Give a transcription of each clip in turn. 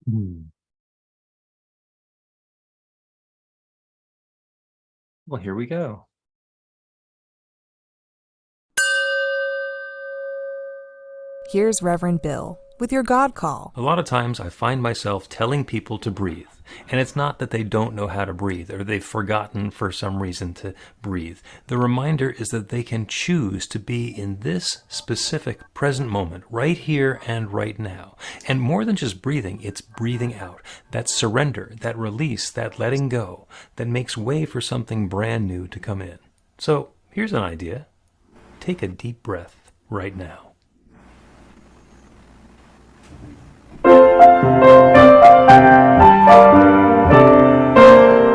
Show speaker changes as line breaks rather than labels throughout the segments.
Hmm. Well, here we go.
Here's Reverend Bill with your God Call.
A lot of times I find myself telling people to breathe. And it's not that they don't know how to breathe or they've forgotten for some reason to breathe. The reminder is that they can choose to be in this specific present moment, right here and right now. And more than just breathing, it's breathing out. That surrender, that release, that letting go, that makes way for something brand new to come in. So here's an idea. Take a deep breath right now.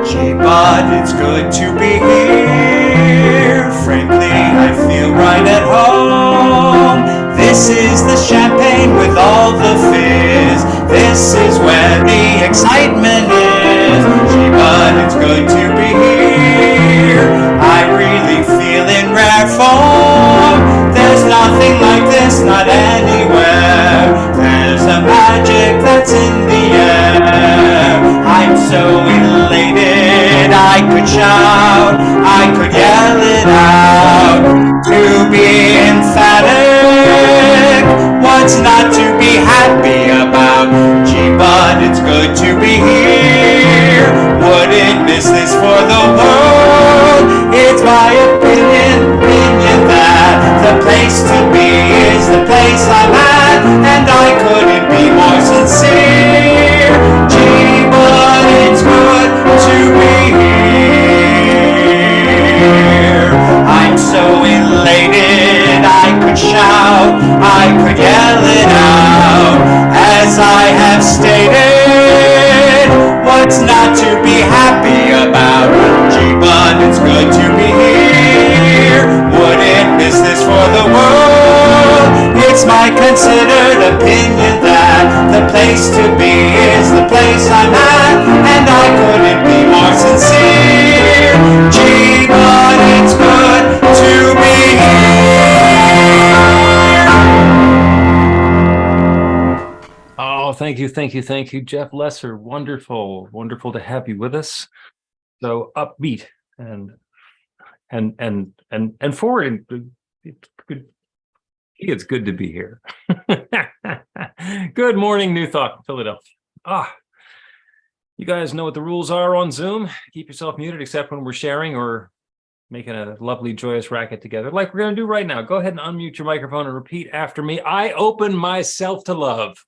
Gee, but it's good to be here. Frankly, I feel right at home. This is the champagne with all the fizz. This is where the excitement is. Gee, but it's good to be here. I really feel in rare form. There's nothing like this, not anywhere. There's a magic that's in the air. I'm so elated, I could shout, I could yell it out. To be emphatic, what's not to be happy about? Gee, but it's good to be here. Wouldn't miss this for the world. It's my opinion that the place to be is the place I'm at, and I couldn't be more sincere. Gee, but it's good to be here. I'm so elated, I could shout, I could yell it out. As I have stated, what's not to be happy about? Gee, but it's good to be here. Wouldn't miss this for the world. It's my considered opinion that the place to be is the place I'm at, and I couldn't be more sincere. Gee, but it's good to be here.
Oh, thank you, Jeff Lesser. Wonderful to have you with us. So upbeat and forward. It's good to be here. Good morning, New Thought, Philadelphia. You guys know what the rules are on Zoom. Keep yourself muted except when we're sharing or making a lovely, joyous racket together, like we're going to do right now. Go ahead and unmute your microphone and repeat after me. I open myself to love.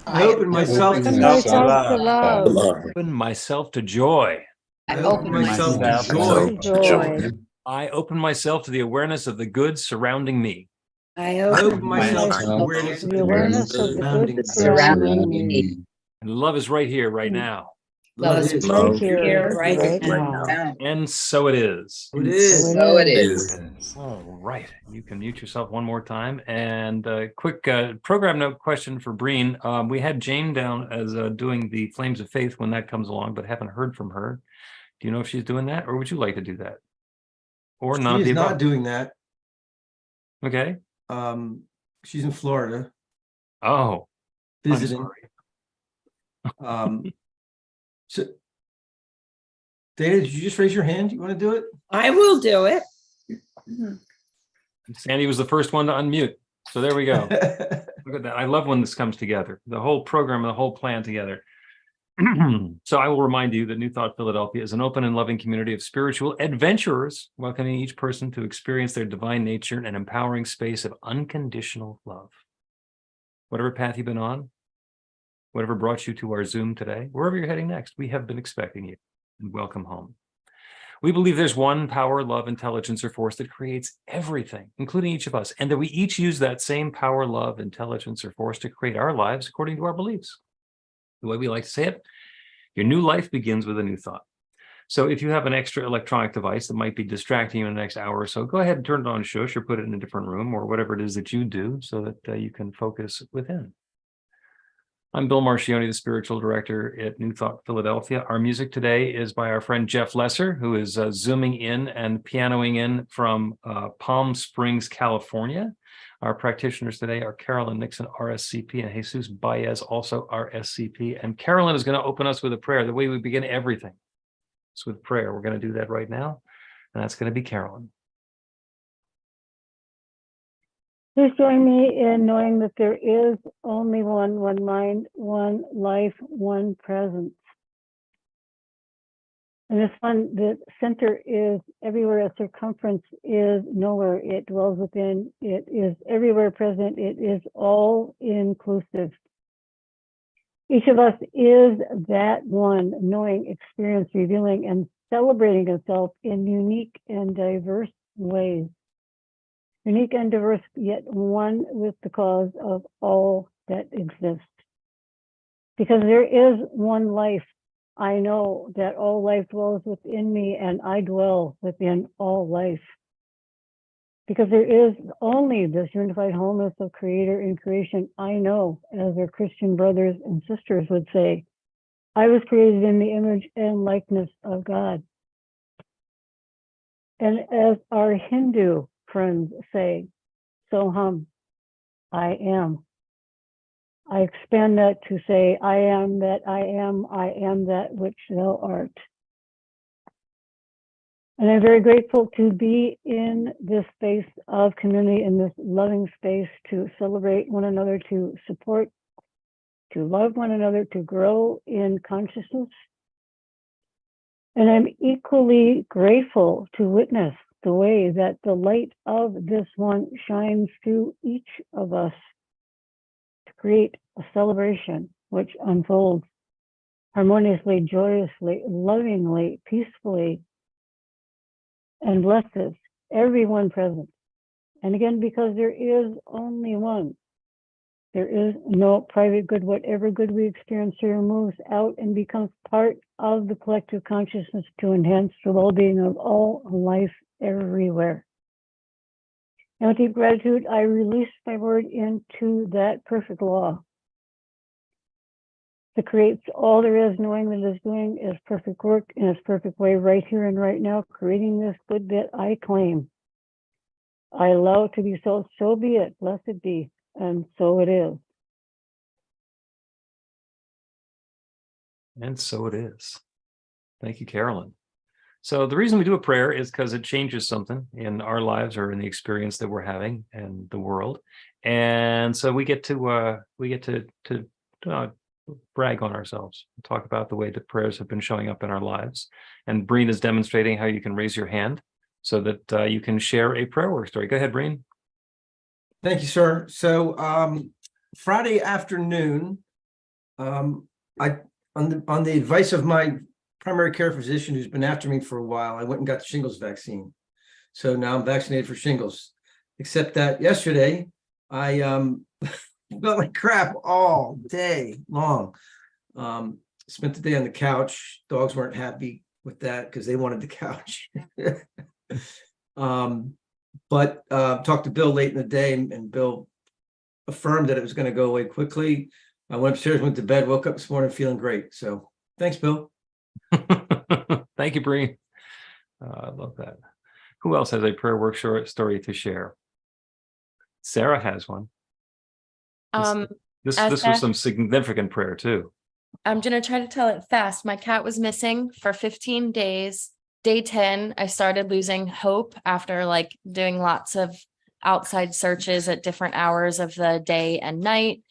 I open myself to love.
Open myself to joy.
I open myself to joy.
I open myself to the awareness of the good surrounding me.
I open myself to the awareness of the good surrounding me.
And love is right here, right now.
Love is right here, right now.
And so it is.
It is.
So it is.
All right. You can mute yourself one more time. And quick program note question for Breen. We had Jane down as doing the Flames of Faith when that comes along, but haven't heard from her. Do you know if she's doing that, or would you like to do that? Or not?
She's not doing that.
Okay.
She's in Florida
Oh,
visiting. So, Dana, did you just raise your hand? You want to do it?
I will do it.
Sandy was the first one to unmute. So there we go. Look at that. I love when this comes together. The whole program and the whole plan together. So I will remind you that New Thought Philadelphia is an open and loving community of spiritual adventurers, welcoming each person to experience their divine nature in an empowering space of unconditional love. Whatever path you've been on, whatever brought you to our Zoom today, wherever you're heading next, we have been expecting you, and welcome home. We believe there's one power, love, intelligence, or force that creates everything, including each of us, and that we each use that same power, love, intelligence, or force to create our lives according to our beliefs. The way we like to say it, your new life begins with a new thought. So if you have an extra electronic device that might be distracting you in the next hour or so, go ahead and turn it on shush or put it in a different room or whatever it is that you do so that you can focus within. I'm Bill Marchiony, the spiritual director at New Thought Philadelphia. Our music today is by our friend Jeff Lesser, who is zooming in and pianoing in from Palm Springs, California. Our practitioners today are Carolyn Nixon, RSCP, and Jesus Baez, also RSCP. And Carolyn is going to open us with a prayer. The way we begin everything is with prayer. We're going to do that right now. And that's going to be Carolyn.
Please join me in knowing that there is only one mind, one life, one presence. And this one, the center is everywhere, a circumference is nowhere. It dwells within, it is everywhere present, it is all inclusive. Each of us is that one, knowing, experience, revealing, and celebrating itself in unique and diverse ways. Unique and diverse, yet one with the cause of all that exists. Because there is one life, I know that all life dwells within me, and I dwell within all life. Because there is only this unified wholeness of creator and creation, I know, as our Christian brothers and sisters would say, I was created in the image and likeness of God. And as our Hindu friends say, Soham, I am. I expand that to say, I am that I am that which thou art. And I'm very grateful to be in this space of community, in this loving space, to celebrate one another, to support, to love one another, to grow in consciousness. And I'm equally grateful to witness the way that the light of this one shines through each of us to create a celebration which unfolds harmoniously, joyously, lovingly, peacefully, and blesses everyone present. And again, because there is only one, there is no private good. Whatever good we experience here moves out and becomes part of the collective consciousness to enhance the well-being of all life everywhere. And with deep gratitude, I release my word into that perfect law that creates all there is, knowing that it is doing its perfect work in its perfect way right here and right now, creating this good that I claim. I allow it to be so, so be it, blessed be, and so it is.
And so it is. Thank you, Carolyn. So the reason we do a prayer is because it changes something in our lives or in the experience that we're having and the world. And so we get to brag on ourselves, talk about the way that prayers have been showing up in our lives. And Breen is demonstrating how you can raise your hand so that you can share a prayer work story. Go ahead, Breen.
Thank you, sir. So Friday afternoon, on the advice of my primary care physician who's been after me for a while, I went and got the shingles vaccine. So now I'm vaccinated for shingles, except that yesterday I felt like crap all day long. Spent the day on the couch. Dogs weren't happy with that because they wanted the couch. But talked to Bill late in the day, and Bill affirmed that it was going to go away quickly. I went upstairs, went to bed, woke up this morning feeling great. So thanks, Bill.
Thank you, Bree. I love that. Who else has a prayer work story to share? Sarah has one. This was some significant prayer too.
I'm going to try to tell it fast. My cat was missing for 15 days. Day 10, I started losing hope after like doing lots of outside searches at different hours of the day and night.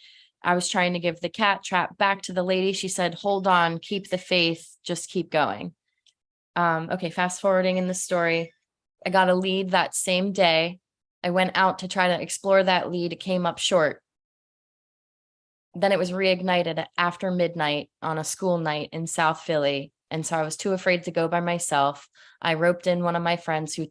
I was trying to give the cat trap back to the lady. She said, hold on, keep the faith, just keep going. Okay, fast forwarding in the story. I got a lead that same day. I went out to try to explore that lead. It came up short. Then it was reignited after midnight on a school night in South Philly. And so I was too afraid to go by myself. I roped in one of my friends who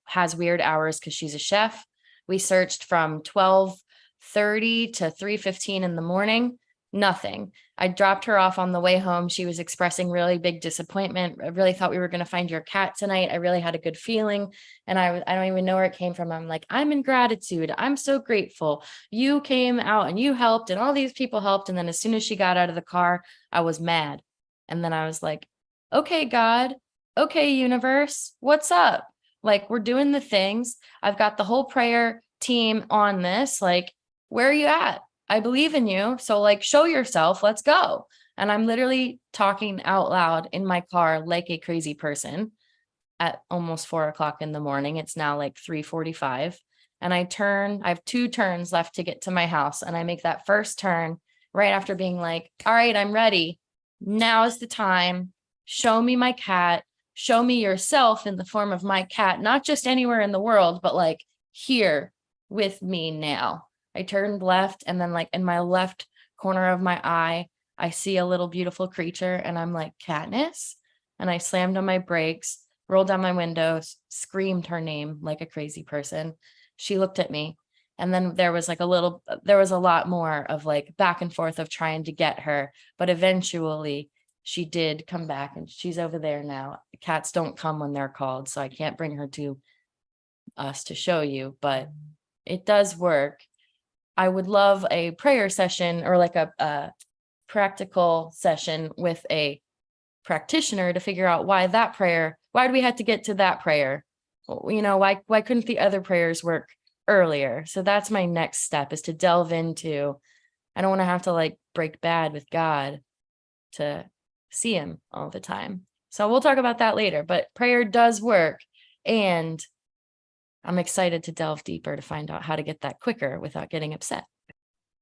has weird hours because she's a chef. We searched from 12:30 to 3:15 in the morning. Nothing. I dropped her off on the way home. She was expressing really big disappointment. I really thought we were going to find your cat tonight. I really had a good feeling. And I don't even know where it came from. I'm like, I'm in gratitude. I'm so grateful. You came out and you helped and all these people helped. And then as soon as she got out of the car, I was mad. And then I was like, okay, God, okay, universe, what's up? Like, we're doing the things. I've got the whole prayer team on this. Like, where are you at? I believe in you. So like, show yourself, let's go. And I'm literally talking out loud in my car like a crazy person at almost 4 o'clock in the morning. It's now like 3:45. And I have 2 turns left to get to my house. And I make that first turn right after being like, all right, I'm ready. Now is the time. Show me my cat. Show me yourself in the form of my cat, not just anywhere in the world, but like here with me now. I turned left, and then like in my left corner of my eye, I see a little beautiful creature, and I'm like, Katniss? And I slammed on my brakes, rolled down my windows, screamed her name like a crazy person. She looked at me. And then there was a lot more of like back and forth of trying to get her. But eventually she did come back, and she's over there now. Cats don't come when they're called, so I can't bring her to us to show you, but it does work. I would love a prayer session, or like a practical session with a practitioner to figure out why do we have to get to that prayer? You know, why couldn't the other prayers work earlier? So that's my next step, is to delve into, I don't want to have to like break bad with God to see him all the time. So we'll talk about that later, but prayer does work. And I'm excited to delve deeper to find out how to get that quicker without getting upset.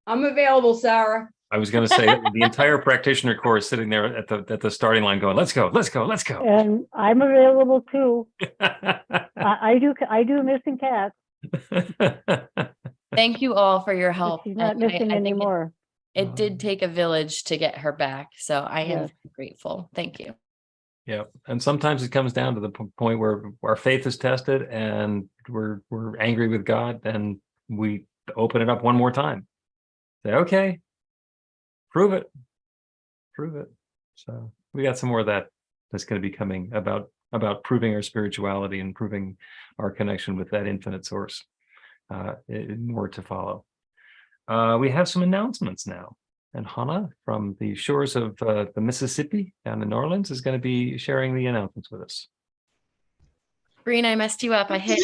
I'm available, Sarah.
I was going to say the entire practitioner corps is sitting there at the starting line going, let's go, let's go, let's go.
And I'm available too. I do missing cats.
Thank you all for your help.
She's not
And I
missing
think
anymore.
It did take a village to get her back. So I am
Yes.
grateful. Thank you.
Yeah. And sometimes it comes down to the point where our faith is tested and we're angry with God, and we open it up one more time. Say, okay, prove it. So we got some more of that that's going to be coming about proving our spirituality and proving our connection with that infinite source. More to follow. We have some announcements now. And Hannah from the shores of the Mississippi down in New Orleans is going to be sharing the announcements with us.
Green, I messed you up. I hit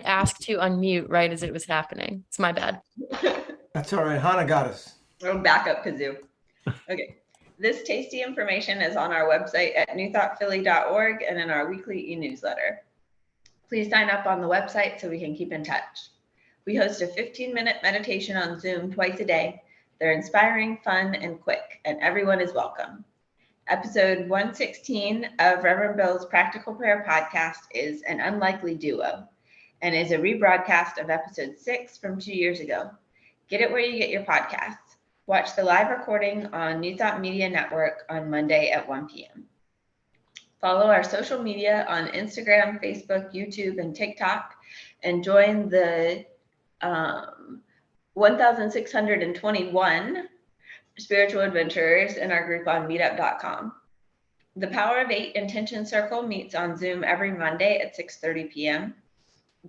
ask to unmute right as it was happening. It's my bad.
That's all right. Hannah got us.
Oh, backup kazoo. Okay. This tasty information is on our website at newthoughtphilly.org and in our weekly e-newsletter. Please sign up on the website so we can keep in touch. We host a 15-minute meditation on Zoom twice a day. They're inspiring, fun, and quick, and everyone is welcome. Episode 116 of Reverend Bill's Practical Prayer Podcast is an unlikely duo and is a rebroadcast of episode 6 from 2 years ago. Get it where you get your podcasts. Watch the live recording on New Thought Media Network on Monday at 1 p.m. Follow our social media on Instagram, Facebook, YouTube, and TikTok, and join the 1,621 spiritual adventurers in our group on meetup.com. The Power of 8 Intention Circle meets on Zoom every Monday at 6:30 p.m.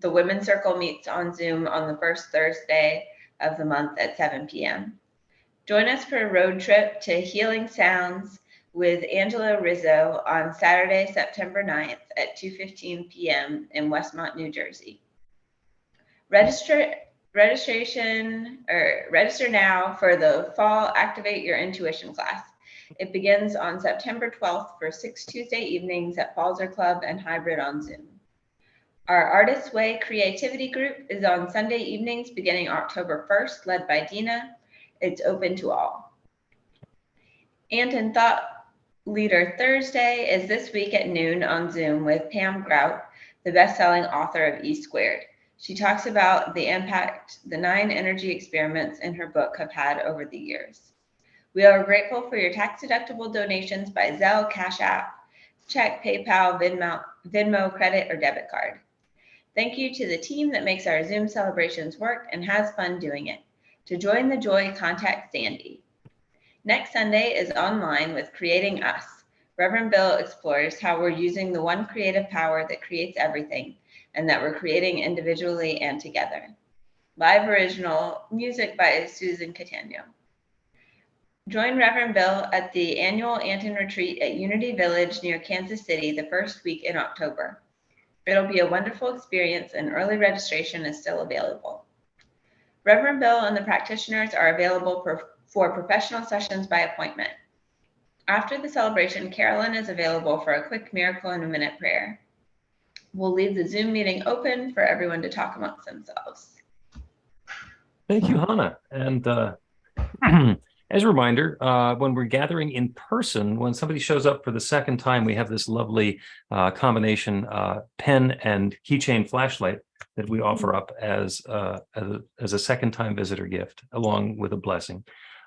The Women's Circle meets on Zoom on the first Thursday of the month at 7 p.m. Join us for a road trip to Healing Sounds with Angela Rizzo on Saturday, September 9th at 2:15 p.m. in Westmont, New Jersey. Register now for the Fall Activate Your Intuition class. It begins on September 12th for 6 Tuesday evenings at Falzer Club and hybrid on Zoom. Our Artist's Way Creativity Group is on Sunday evenings beginning October 1st, led by Dina. It's open to all. And in Thought Leader Thursday is this week at noon on Zoom with Pam Grout, the best-selling author of E Squared. She talks about the impact the 9 energy experiments in her book have had over the years. We are grateful for your tax-deductible donations by Zelle, Cash App, check, PayPal, Venmo, credit, or debit card. Thank you to the team that makes our Zoom celebrations work and has fun doing it. To join the joy, contact Sandy. Next Sunday is online with Creating Us. Reverend Bill explores how we're using the one creative power that creates everything and that we're creating individually and together. Live original music by Susan Catania. Join Reverend Bill at the annual Anton Retreat at Unity Village near Kansas City the first week in October. It'll be a wonderful experience and early registration is still available. Reverend Bill and the practitioners are available for professional sessions by appointment. After the celebration, Carolyn is available for a quick miracle and a minute prayer. We'll leave the Zoom meeting open for everyone to talk amongst themselves.
Thank you, Hannah. And as a reminder, when we're gathering in person, when somebody shows up for the second time, we have this lovely combination pen and keychain flashlight that we offer up as a second-time visitor gift, along with a blessing.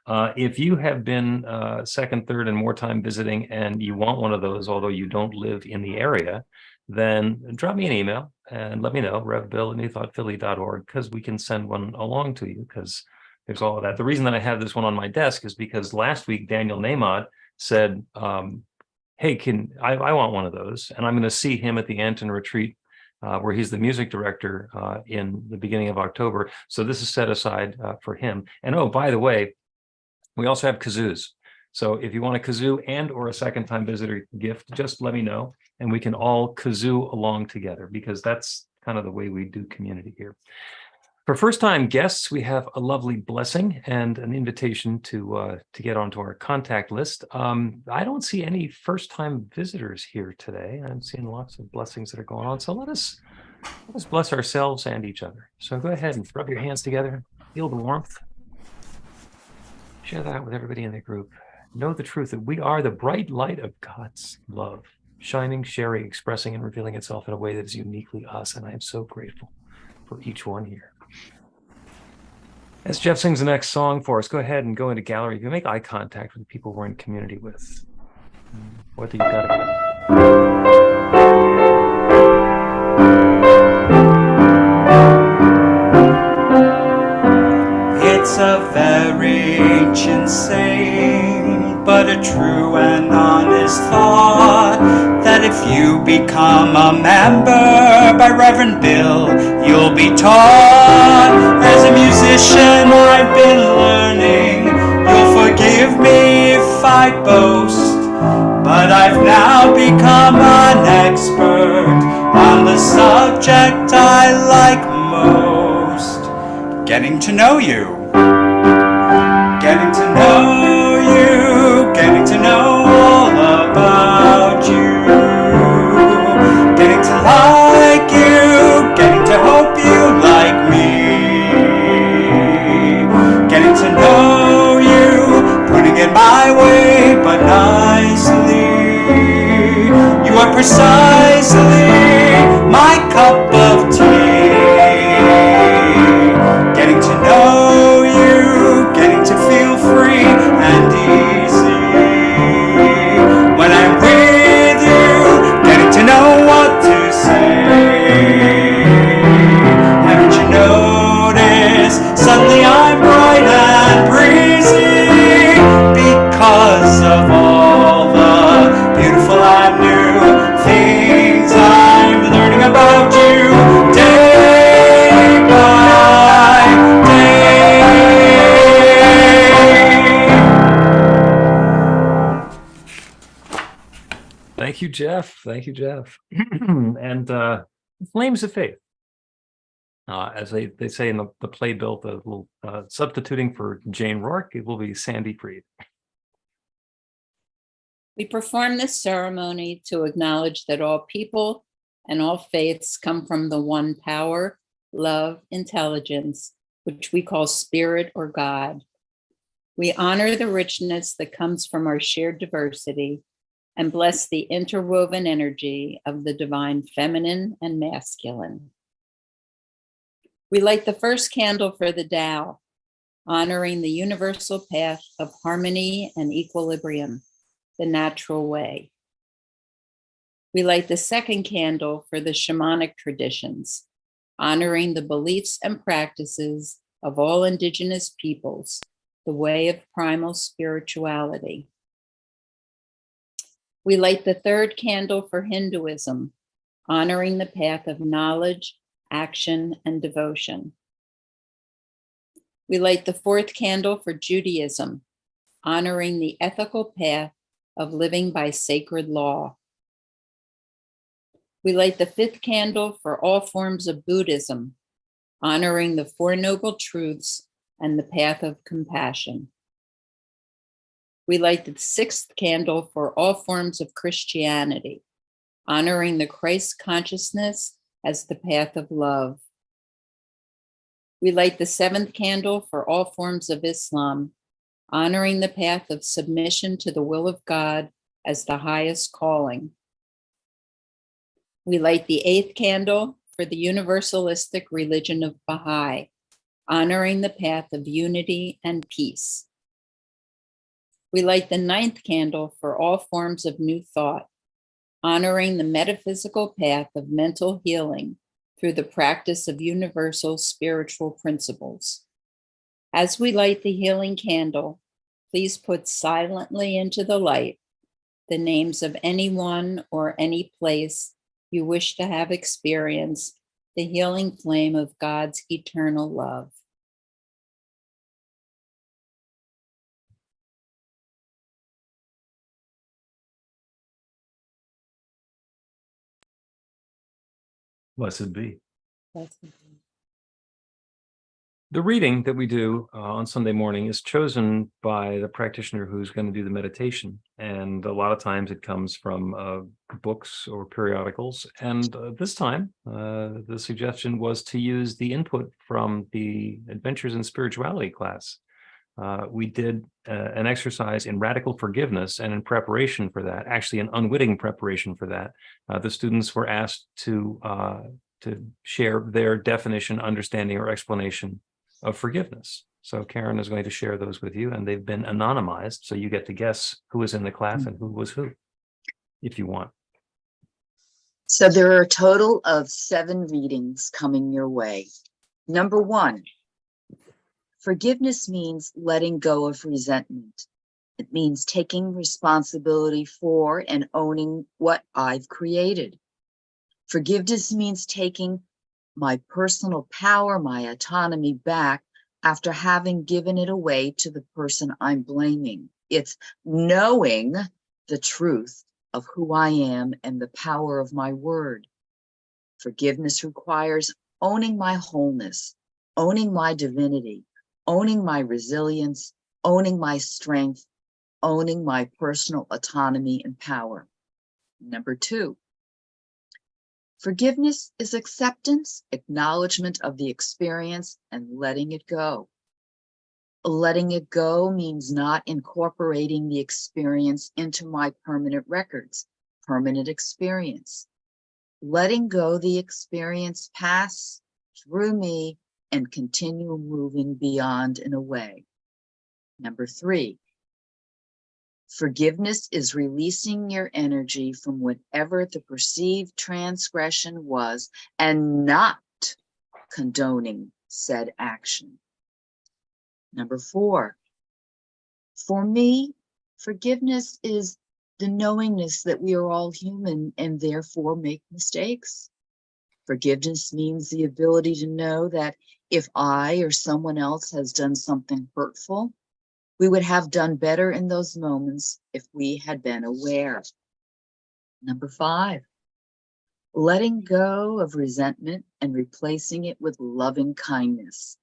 If you have been second, third, and more time visiting, and you want one of those, although you don't live in the area, then drop me an email and let me know, revbill@newthoughtphilly.org, because we can send one along to you, because there's all of that. The reason that I have this one on my desk is because last week Daniel Namod said, hey, I want one of those, and I'm going to see him at the Anton retreat where he's the music director in the beginning of October. So this is set aside for him. And oh, by the way, we also have kazoos. So if you want a kazoo and or a second-time visitor gift, just let me know, and we can all kazoo along together, because that's kind of the way we do community here. For first-time guests, we have a lovely blessing and an invitation to get onto our contact list. I don't see any first-time visitors here today. I'm seeing lots of blessings that are going on. So let us bless ourselves and each other. So go ahead and rub your hands together, feel the warmth. Share that with everybody in the group. Know the truth that we are the bright light of God's love, shining, sharing, expressing, and revealing itself in a way that is uniquely us. And I am so grateful for each one here. As Jeff sings the next song for us, go ahead and go into gallery. You make eye contact with the people we're in community with. Whether you've got
It's a very ancient saying, but a true and honest thought, that if you become a member by Reverend Bill, you'll be taught. As a musician, I've been learning. You'll forgive me if I boast, but I've now become an expert on the subject I like most. Getting to know you. Getting to know you, getting to know all about you, getting to like you, getting to hope you like me, getting to know you, putting it my way but nicely. You are precisely my cup of tea. Getting to know you, getting to feel free and easy. When I'm with you, getting to know what to say. Haven't you noticed? Suddenly I'm bright and breezy because of all the beautiful and new things I'm learning about you day by day.
Thank you, Jeff. Thank you, Jeff. And flames of faith. As they say in the playbill, the little substituting for Jane Rourke, it will be Sandy Freed.
We perform this ceremony to acknowledge that all people and all faiths come from the one power, love, intelligence, which we call spirit or God. We honor the richness that comes from our shared diversity and bless the interwoven energy of the divine feminine and masculine. We light the first candle for the Tao, honoring the universal path of harmony and equilibrium, the natural way. We light the second candle for the shamanic traditions, honoring the beliefs and practices of all indigenous peoples, the way of primal spirituality. We light the third candle for Hinduism, honoring the path of knowledge, action, and devotion. We light the fourth candle for Judaism, honoring the ethical path of living by sacred law. We light the 5th candle for all forms of Buddhism, honoring the Four Noble Truths and the path of compassion. We light the 6th candle for all forms of Christianity, honoring the Christ consciousness as the path of love. We light the 7th candle for all forms of Islam, honoring the path of submission to the will of God as the highest calling. We light the 8th candle for the universalistic religion of Baha'i, honoring the path of unity and peace. We light the 9th candle for all forms of New Thought, honoring the metaphysical path of mental healing through the practice of universal spiritual principles. As we light the healing candle, please put silently into the light the names of anyone or any place you wish to have experienced the healing flame of God's eternal love.
Blessed be.
That's
The reading that we do on Sunday morning is chosen by the practitioner who's going to do the meditation. And a lot of times it comes from books or periodicals. And this time, the suggestion was to use the input from the Adventures in Spirituality class. We did an exercise in radical forgiveness, and in preparation for that, actually an unwitting preparation for that, the students were asked to share their definition, understanding, or explanation of forgiveness. So Karen is going to share those with you, and they've been anonymized, so you get to guess who was in the class and who was who, if you want.
So there are a total of 7 readings coming your way. Number 1, forgiveness means letting go of resentment. It means taking responsibility for and owning what I've created. Forgiveness means taking my personal power, my autonomy back after having given it away to the person I'm blaming. It's knowing the truth of who I am and the power of my word. Forgiveness requires owning my wholeness, owning my divinity, owning my resilience, owning my strength, owning my personal autonomy and power. Number 2, forgiveness is acceptance, acknowledgement of the experience, and letting it go. Letting it go means not incorporating the experience into my permanent records, permanent experience. Letting go the experience pass through me and continue moving beyond and away. Number 3, forgiveness is releasing your energy from whatever the perceived transgression was and not condoning said action. Number 4, for me, forgiveness is the knowingness that we are all human and therefore make mistakes. Forgiveness means the ability to know that if I or someone else has done something hurtful, we would have done better in those moments if we had been aware. Number 5, letting go of resentment and replacing it with loving kindness.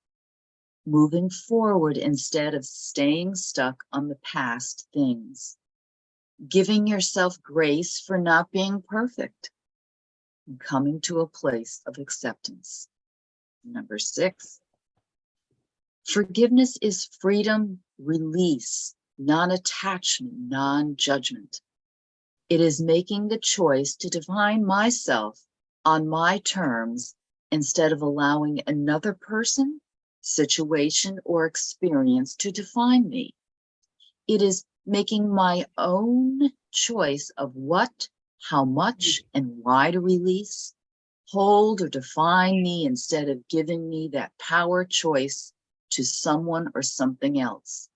Moving forward instead of staying stuck on the past things. Giving yourself grace for not being perfect. And coming to a place of acceptance. Number 6, forgiveness is freedom, release, non-attachment, non-judgment. It is making the choice to define myself on my terms instead of allowing another person, situation, or experience to define me. It is making my own choice of what, how much, and why to release, hold, or define me instead of giving me that power choice to someone or something else.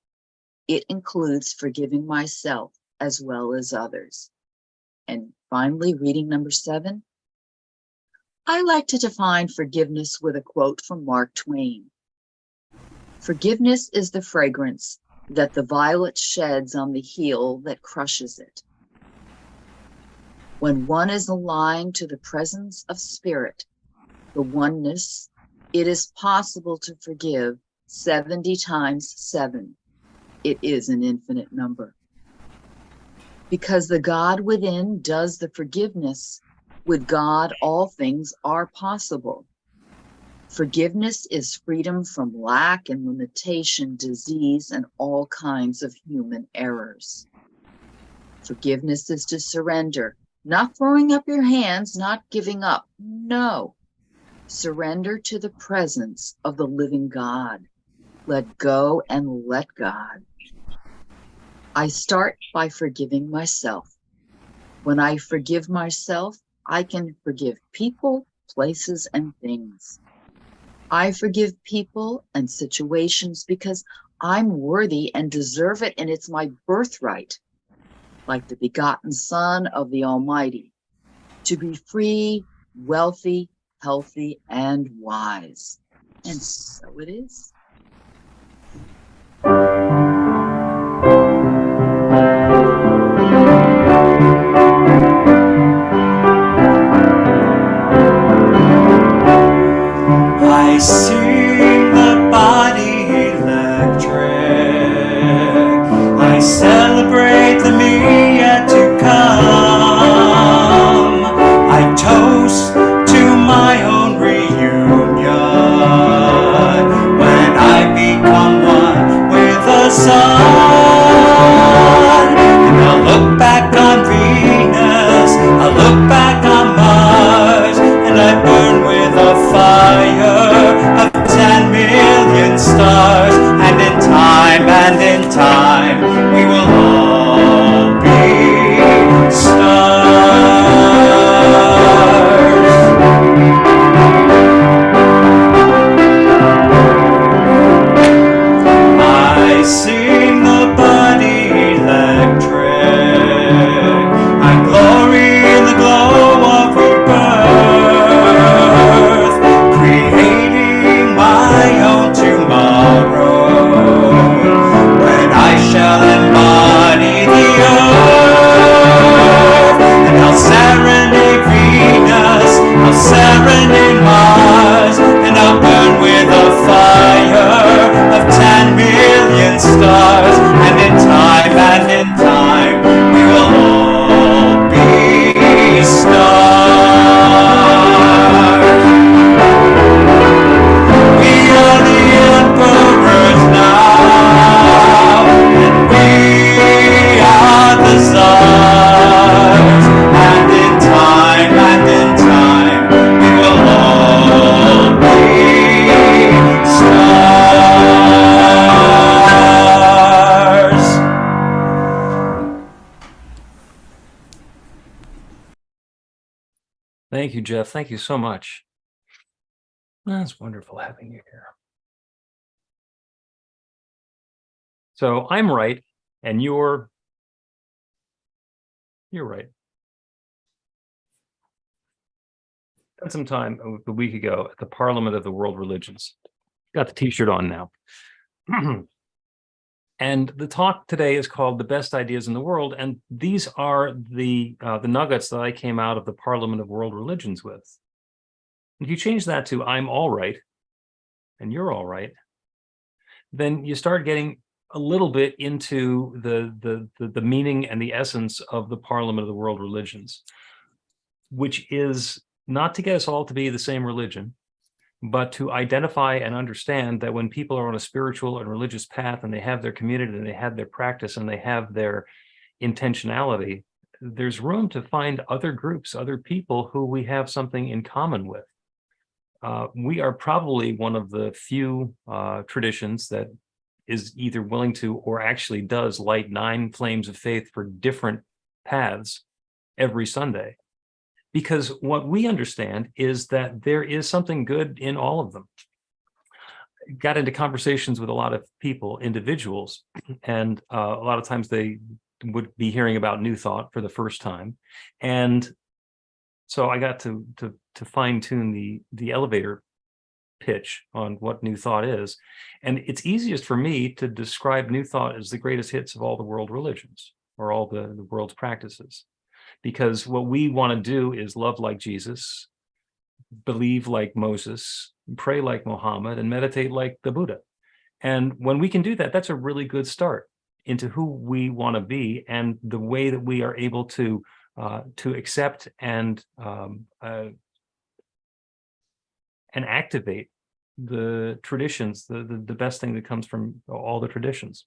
It includes forgiving myself as well as others. And finally, reading number 7. I like to define forgiveness with a quote from Mark Twain. Forgiveness is the fragrance that the violet sheds on the heel that crushes it. When one is aligned to the presence of spirit, the oneness, it is possible to forgive 70 times 7. It is an infinite number. Because the God within does the forgiveness, with God all things are possible. Forgiveness is freedom from lack and limitation, disease, and all kinds of human errors. Forgiveness is to surrender, not throwing up your hands, not giving up. No. Surrender to the presence of the living God. Let go and let God. I start by forgiving myself. When I forgive myself, I can forgive people, places, and things. I forgive people and situations because I'm worthy and deserve it, and it's my birthright, like the begotten Son of the Almighty, to be free, wealthy, healthy, and wise. And so it is.
I sing the body electric. I celebrate the me yet to come. I toast to my own reunion when I become one with the sun. And I'll look back on Venus, I'll look back on Mars, and I burn with a fire of 10 million stars. And in time, we will all be stars. I sing the body electric. I glory in the glow of rebirth, creating my own tomorrow, when I shall embody the earth. And I'll serenade Venus, I'll serenade Mars, and I'll burn with a fire of 10 million stars. And in time, we will all be stars. We are the emperors now, and we are the czars. And in time, we will all be stars.
Thank you, Jeff. Thank you so much. That's wonderful having you here. So I'm right, and you're right. Spent some time a week ago at the Parliament of the World Religions. Got the T-shirt on now. And the talk today is called "The Best Ideas in the World," and these are the nuggets that I came out of the Parliament of World Religions with. If you change that to "I'm all right," and you're all right, then you start getting a little bit into the meaning and the essence of the Parliament of the World Religions, which is not to get us all to be the same religion, but to identify and understand that when people are on a spiritual and religious path, and they have their community, and they have their practice, and they have their intentionality, there's room to find other groups, other people who we have something in common with. We are probably one of the few traditions that is either willing to or actually does light 9 flames of faith for different paths every Sunday. Because what we understand is that there is something good in all of them. Got into conversations with a lot of people, individuals, and a lot of times they would be hearing about New Thought for the first time. And so I got to fine tune the elevator pitch on what New Thought is. And it's easiest for me to describe New Thought as the greatest hits of all the world religions, or all the world's practices. because what we want to do is love like Jesus, believe like Moses, pray like Muhammad, and meditate like the Buddha. And when we can do that, that's a really good start into who we want to be and the way that we are able to accept and activate the traditions, the best thing that comes from all the traditions.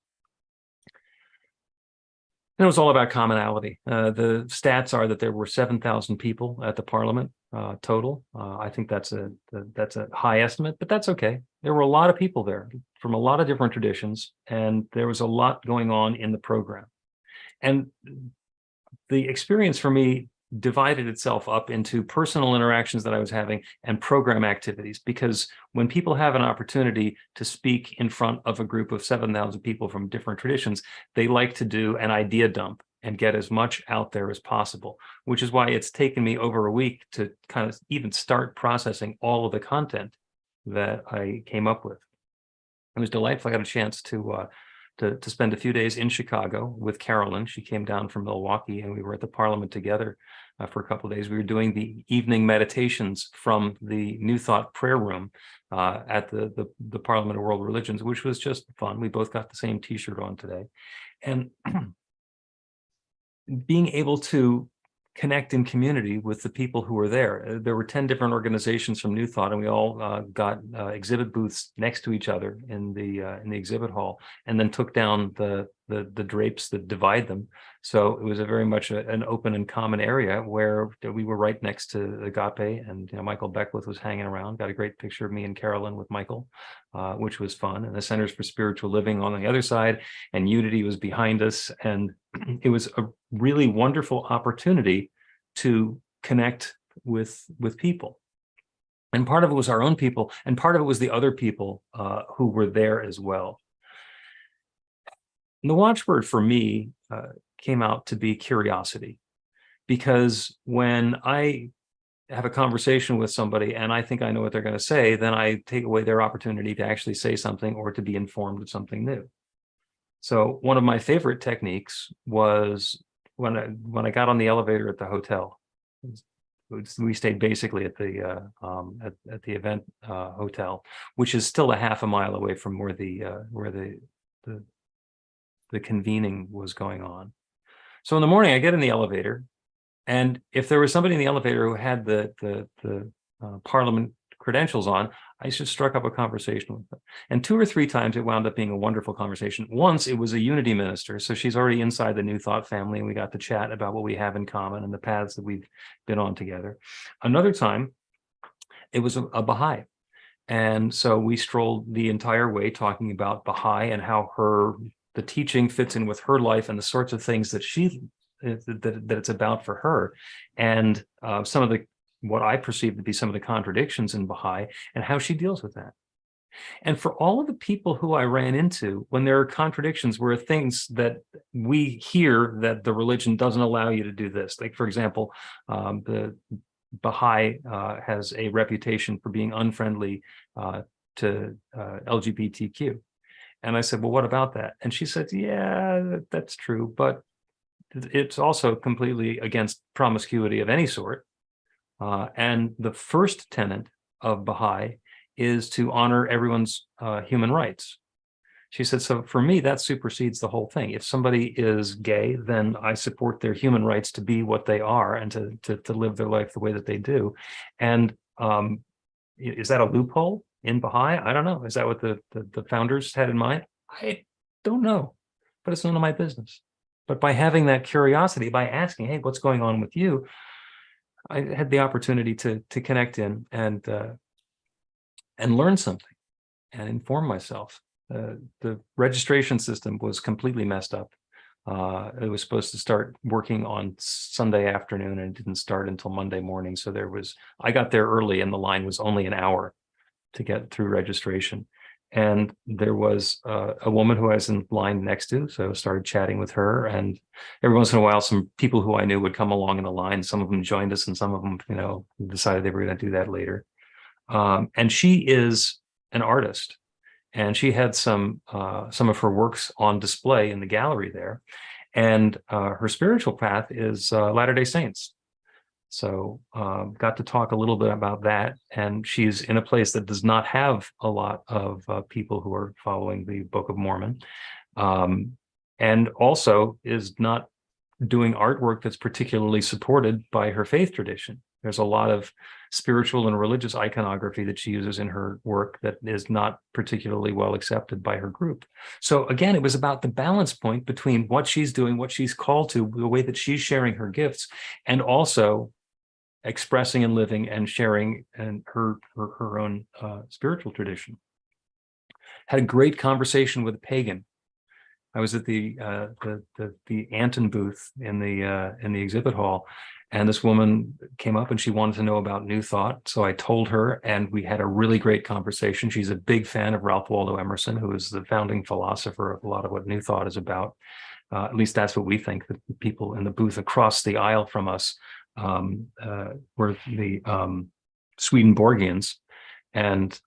And it was all about commonality. The stats are that there were 7,000 people at the parliament total. I think that's a high estimate, but that's okay. There were a lot of people there from a lot of different traditions, and there was a lot going on in the program. And the experience for me divided itself up into personal interactions that I was having and program activities, because when people have an opportunity to speak in front of a group of 7,000 people from different traditions, they like to do an idea dump and get as much out there as possible, which is why it's taken me over a week to kind of even start processing all of the content that I came up with. It was delightful. I got a chance to spend a few days in Chicago with Carolyn. She came down from Milwaukee, and we were at the Parliament together for a couple of days. We were doing the evening meditations from the New Thought prayer room at the Parliament of World Religions, which was just fun. We both got the same T-shirt on today. And being able to connect in community with the people who were there. There were 10 different organizations from New Thought, and we all got exhibit booths next to each other in the exhibit hall, and then took down the drapes that divide them. So it was a very much an open and common area where we were right next to Agape, and Michael Beckwith was hanging around. Got a great picture of me and Carolyn with Michael, which was fun. And the Centers for Spiritual Living on the other side, and Unity was behind us, and it was a really wonderful opportunity to connect with people. And part of it was our own people, and part of it was the other people who were there as well. And the watchword for me came out to be curiosity, because when I have a conversation with somebody and I think I know what they're going to say, then I take away their opportunity to actually say something or to be informed of something new. So one of my favorite techniques was when I got on the elevator at the hotel. We stayed basically at the event hotel, which is still a half a mile away from where the convening was going on. So in the morning, I get in the elevator, and if there was somebody in the elevator who had the Parliament credentials on, I just struck up a conversation with them. And 2 or 3 times it wound up being a wonderful conversation. Once it was a Unity minister, so she's already inside the New Thought family, and we got to chat about what we have in common and the paths that we've been on together. Another time, it was a Baha'i. And so we strolled the entire way talking about Baha'i and how the teaching fits in with her life and the sorts of things that that it's about for her, and some of what I perceive to be some of the contradictions in Baha'i and how she deals with that. And for all of the people who I ran into, when there are contradictions where things that we hear that the religion doesn't allow you to do this, like for example, the Baha'i has a reputation for being unfriendly to LGBTQ. And I said, well, what about that? And she said, yeah, that's true, but it's also completely against promiscuity of any sort. And the first tenet of Baha'i is to honor everyone's human rights. She said, so for me, that supersedes the whole thing. If somebody is gay, then I support their human rights to be what they are and to live their life the way that they do. And is that a loophole in Baha'i? I don't know. Is that what the founders had in mind? I don't know, but it's none of my business. But by having that curiosity, by asking, hey, what's going on with you? I had the opportunity to connect in and learn something and inform myself. The registration system was completely messed up. It was supposed to start working on Sunday afternoon, and it didn't start until Monday morning. So I got there early, and the line was only an hour to get through registration. And there was a woman who I was in line next to, so I started chatting with her. And every once in a while, some people who I knew would come along in the line. Some of them joined us, and some of them, decided they were going to do that later. And she is an artist, and she had some of her works on display in the gallery there. And her spiritual path is Latter-day Saints. So got to talk a little bit about that. And she's in a place that does not have a lot of people who are following the Book of Mormon. And also is not doing artwork that's particularly supported by her faith tradition. There's a lot of spiritual and religious iconography that she uses in her work that is not particularly well accepted by her group. So again, it was about the balance point between what she's doing, what she's called to, the way that she's sharing her gifts, and also expressing and living and sharing and her own spiritual tradition. Had a great conversation with a pagan. I was at the Anton booth in the exhibit hall, and this woman came up and she wanted to know about New Thought. So I told her, and we had a really great conversation. She's a big fan of Ralph Waldo Emerson, who is the founding philosopher of a lot of what New Thought is about. At least that's what we think. The people in the booth across the aisle from us were the Swedenborgians, and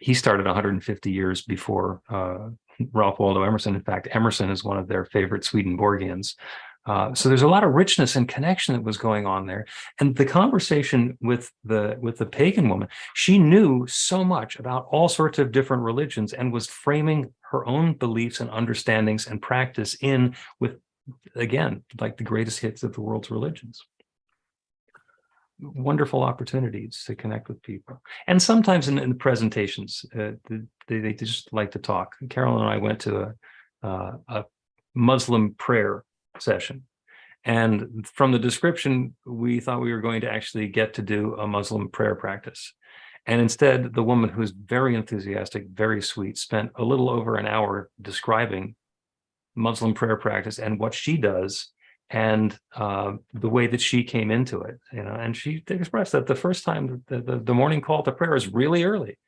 he started 150 years before Ralph Waldo Emerson. In fact, Emerson is one of their favorite Swedenborgians. So there's a lot of richness and connection that was going on there. And the conversation with the pagan woman, she knew so much about all sorts of different religions and was framing her own beliefs and understandings and practice in with, again, like the greatest hits of the world's religions. Wonderful opportunities to connect with people. And sometimes in the presentations, they just like to talk. Carolyn and I went to a Muslim prayer session. And from the description, we thought we were going to actually get to do a Muslim prayer practice. And instead, the woman, who's very enthusiastic, very sweet, spent a little over an hour describing Muslim prayer practice and what she does, and the way that she came into it, and she expressed that the first time the morning call to prayer is really early,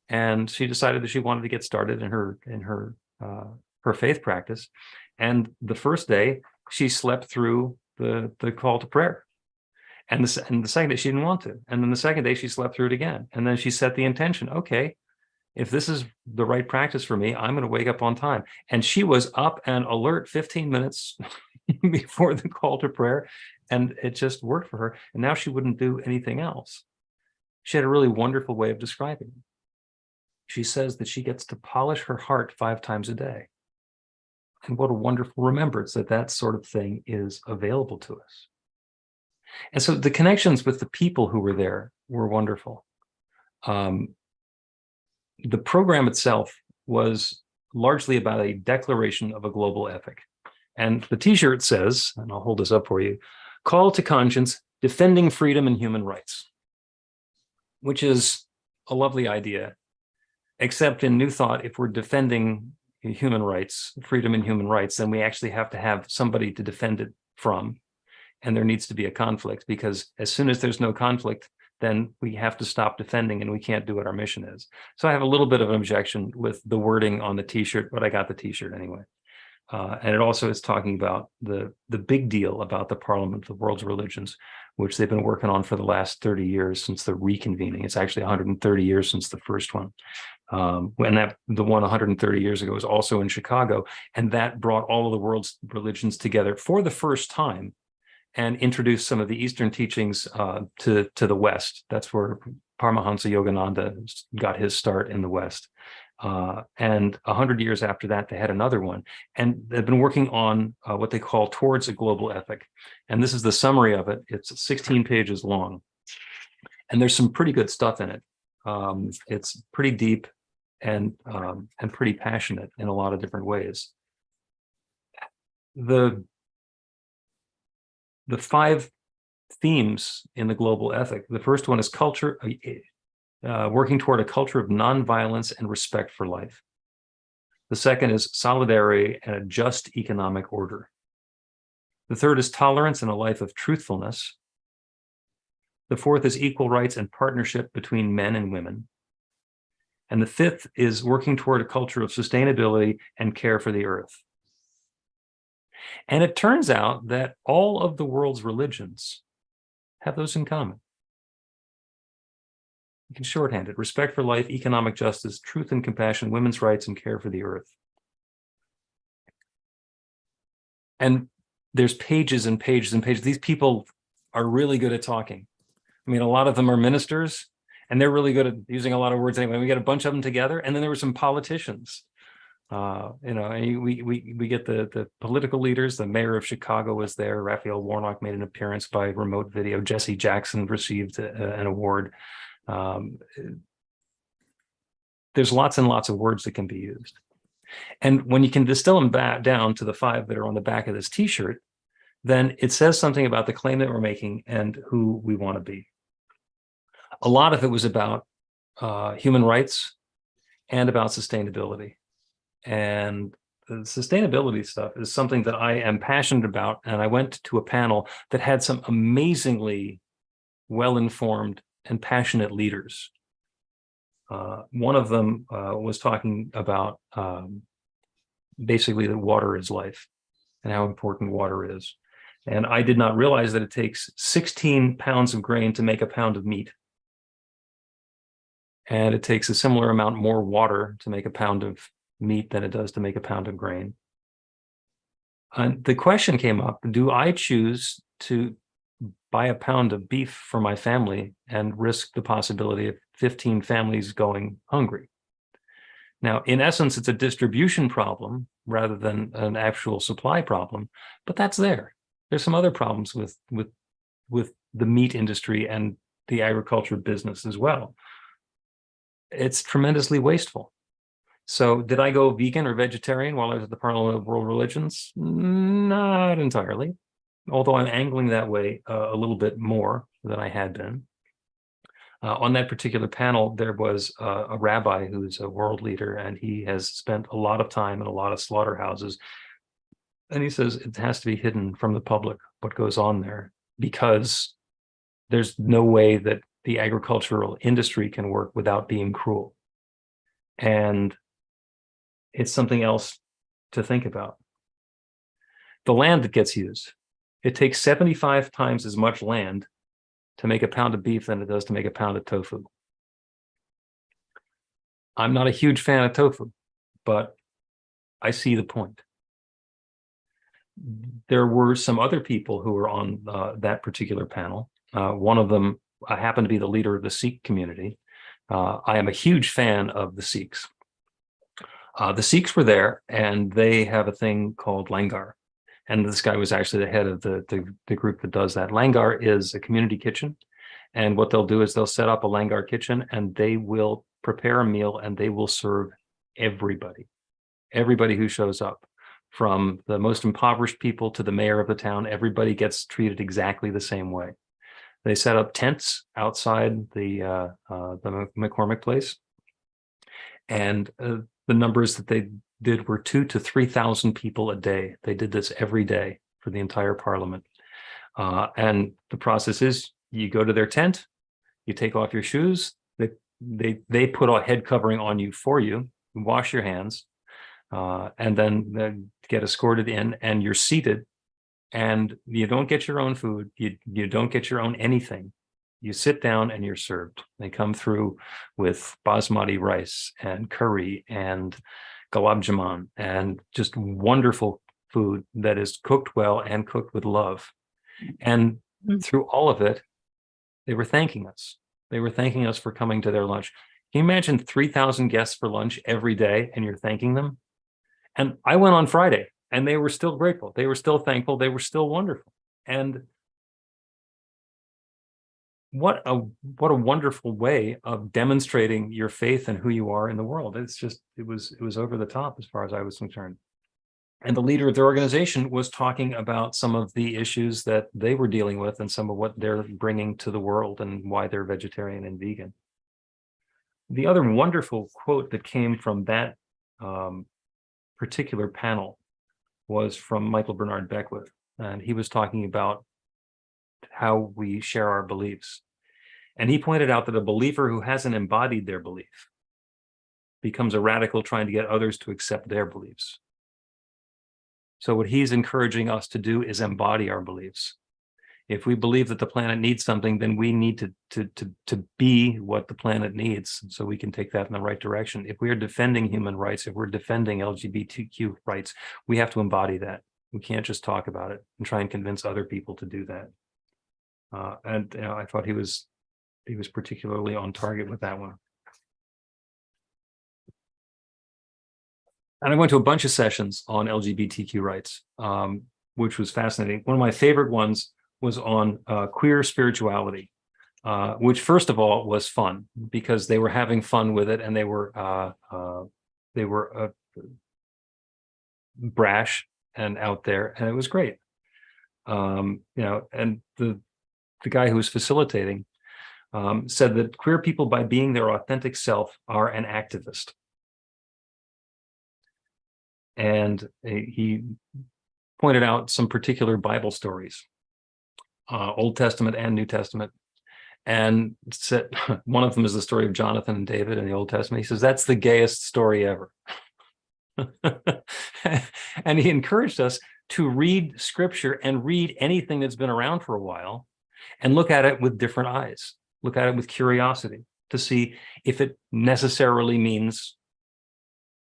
and she decided that she wanted to get started in her faith practice. And the first day she slept through the call to prayer, and the second day she didn't want to, and then the second day she slept through it again, and then she set the intention, okay, if this is the right practice for me, I'm going to wake up on time. And she was up and alert 15 minutes before the call to prayer, and it just worked for her. And now she wouldn't do anything else. She had a really wonderful way of describing it. She says that she gets to polish her heart 5 times a day. And what a wonderful remembrance that that sort of thing is available to us. And so the connections with the people who were there were wonderful. The program itself was largely about a declaration of a global ethic. And the t-shirt says, and I'll hold this up for you, "Call to Conscience, Defending Freedom and Human Rights," which is a lovely idea, except in New Thought, if we're defending human rights, freedom and human rights, then we actually have to have somebody to defend it from. And there needs to be a conflict, because as soon as there's no conflict, then we have to stop defending and we can't do what our mission is. So I have a little bit of an objection with the wording on the t-shirt, but I got the t-shirt anyway. And it also is talking about the big deal about the Parliament of the World's Religions, which they've been working on for the last 30 years since the reconvening. It's actually 130 years since the first one. When the one 130 years ago was also in Chicago, and that brought all of the world's religions together for the first time and introduced some of the Eastern teachings to the West. That's where Paramahansa Yogananda got his start in the West. And 100 years after that, they had another one. And they've been working on what they call Towards a Global Ethic. And this is the summary of it. It's 16 pages long. And there's some pretty good stuff in it. It's pretty deep and pretty passionate in a lot of different ways. The 5 themes in the global ethic. The first one is culture, working toward a culture of nonviolence and respect for life. The second is solidarity and a just economic order. The third is tolerance and a life of truthfulness. The fourth is equal rights and partnership between men and women. And the fifth is working toward a culture of sustainability and care for the earth. And it turns out that all of the world's religions have those in common. You can shorthand it: respect for life, economic justice, truth and compassion, women's rights, and care for the earth. And there's pages and pages and pages. These people are really good at talking. I mean, a lot of them are ministers, and they're really good at using a lot of words anyway. We get a bunch of them together, and then there were some politicians. And we get the political leaders. The mayor of Chicago was there. Raphael Warnock made an appearance by remote video. Jesse Jackson received an award. There's lots and lots of words that can be used. And when you can distill them back down to the 5 that are on the back of this T-shirt, then it says something about the claim that we're making and who we want to be. A lot of it was about human rights and about sustainability. And the sustainability stuff is something that I am passionate about. And I went to a panel that had some amazingly well-informed and passionate leaders. One of them was talking about basically that water is life and how important water is. And I did not realize that it takes 16 pounds of grain to make a pound of meat. And it takes a similar amount more water to make a pound of meat than it does to make a pound of grain. And the question came up, do I choose to buy a pound of beef for my family and risk the possibility of 15 families going hungry? Now, in essence, it's a distribution problem rather than an actual supply problem, but that's there. There's some other problems with the meat industry and the agriculture business as well. It's tremendously wasteful. So did I go vegan or vegetarian while I was at the Parliament of World Religions? Not entirely, although I'm angling that way a little bit more than I had been. On that particular panel, there was a rabbi who's a world leader, and he has spent a lot of time in a lot of slaughterhouses. And he says it has to be hidden from the public what goes on there, because there's no way that the agricultural industry can work without being cruel. And it's something else to think about. The land that gets used, it takes 75 times as much land to make a pound of beef than it does to make a pound of tofu. I'm not a huge fan of tofu, but I see the point. There were some other people who were on that particular panel. One of them happened to be the leader of the Sikh community. I am a huge fan of the Sikhs. The Sikhs were there, and they have a thing called langar. And this guy was actually the head of the group that does that. Langar is a community kitchen. And what they'll do is they'll set up a langar kitchen, and they will prepare a meal, and they will serve everybody who shows up, from the most impoverished people to the mayor of the town. Everybody gets treated exactly the same way. They set up tents outside the McCormick place. And the numbers that they did were 2,000 to 3,000 people a day. They did this every day for the entire parliament. And the process is, you go to their tent, you take off your shoes, they put a head covering on you for you, wash your hands, and then get escorted in, and you're seated, and you don't get your own food, you don't get your own anything. You sit down and you're served. They come through with basmati rice and curry and gulab jamun and just wonderful food that is cooked well and cooked with love. And through all of it, they were thanking us. They were thanking us for coming to their lunch. Can you imagine 3,000 guests for lunch every day, and you're thanking them? And I went on Friday, and they were still grateful. They were still thankful. They were still wonderful. And what a wonderful way of demonstrating your faith and who you are in the world. It's just, it was over the top as far as I was concerned. And the leader of their organization was talking about some of the issues that they were dealing with and some of what they're bringing to the world and why they're vegetarian and vegan. The other wonderful quote that came from that particular panel was from Michael Bernard Beckwith. And he was talking about how we share our beliefs. And he pointed out that a believer who hasn't embodied their belief becomes a radical trying to get others to accept their beliefs. So what he's encouraging us to do is embody our beliefs. If we believe that the planet needs something, then we need to be what the planet needs, so we can take that in the right direction. If we are defending human rights, if we're defending LGBTQ rights, we have to embody that. We can't just talk about it and try and convince other people to do that. And I thought he was particularly on target with that one. And I went to a bunch of sessions on LGBTQ rights, which was fascinating. One of my favorite ones was on queer spirituality, which first of all was fun because they were having fun with it, and they were brash and out there, and it was great. And the guy who was facilitating said that queer people, by being their authentic self, are an activist. And he pointed out some particular Bible stories, Old Testament and New Testament, and said one of them is the story of Jonathan and David in the Old Testament. He says that's the gayest story ever. And he encouraged us to read scripture and read anything that's been around for a while and look at it with different eyes, look at it with curiosity to see if it necessarily means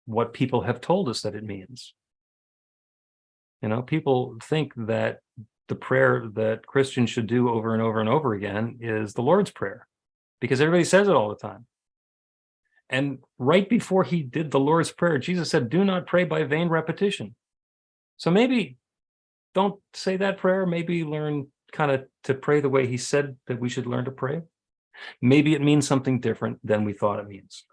what people have told us that it means. People think that the prayer that Christians should do over and over and over again is the Lord's Prayer, because everybody says it all the time. And right before he did the Lord's Prayer, Jesus said, do not pray by vain repetition. So maybe don't say that prayer. Maybe learn kind of to pray the way he said that we should learn to pray. Maybe it means something different than we thought it means.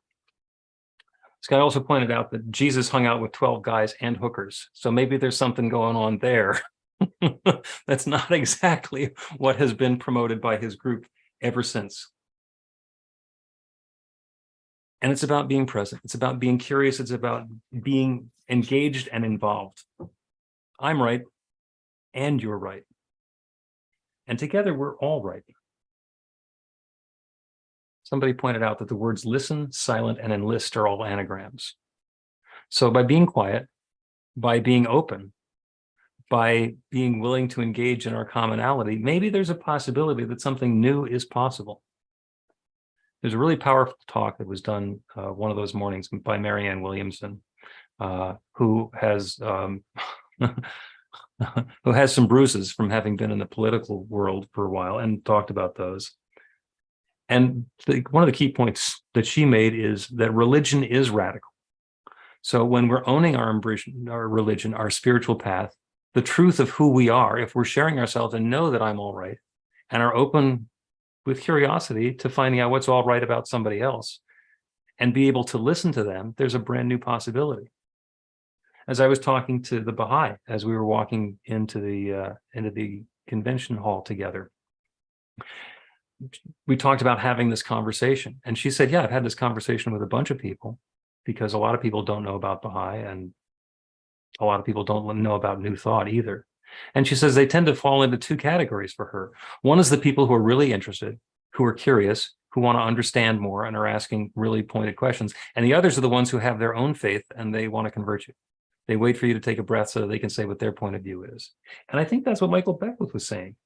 This guy also pointed out that Jesus hung out with 12 guys and hookers. So maybe there's something going on there. That's not exactly what has been promoted by his group ever since. And it's about being present. It's about being curious. It's about being engaged and involved. I'm right, and you're right. And together we're all right. Somebody pointed out that the words listen, silent, and enlist are all anagrams. So by being quiet, by being open, by being willing to engage in our commonality, maybe there's a possibility that something new is possible. There's a really powerful talk that was done one of those mornings by Marianne Williamson, who has who has some bruises from having been in the political world for a while and talked about those. And one of the key points that she made is that religion is radical. So when we're owning our religion, our spiritual path, the truth of who we are, if we're sharing ourselves and know that I'm all right, and are open with curiosity to finding out what's all right about somebody else, and be able to listen to them, there's a brand new possibility. As I was talking to the Baha'i, as we were walking into the convention hall together, we talked about having this conversation. And she said, yeah, I've had this conversation with a bunch of people, because a lot of people don't know about Baha'i, and a lot of people don't know about New Thought either. And she says they tend to fall into two categories for her. One is the people who are really interested, who are curious, who want to understand more and are asking really pointed questions. And the others are the ones who have their own faith and they want to convert you. They wait for you to take a breath so they can say what their point of view is. And I think that's what Michael Beckwith was saying.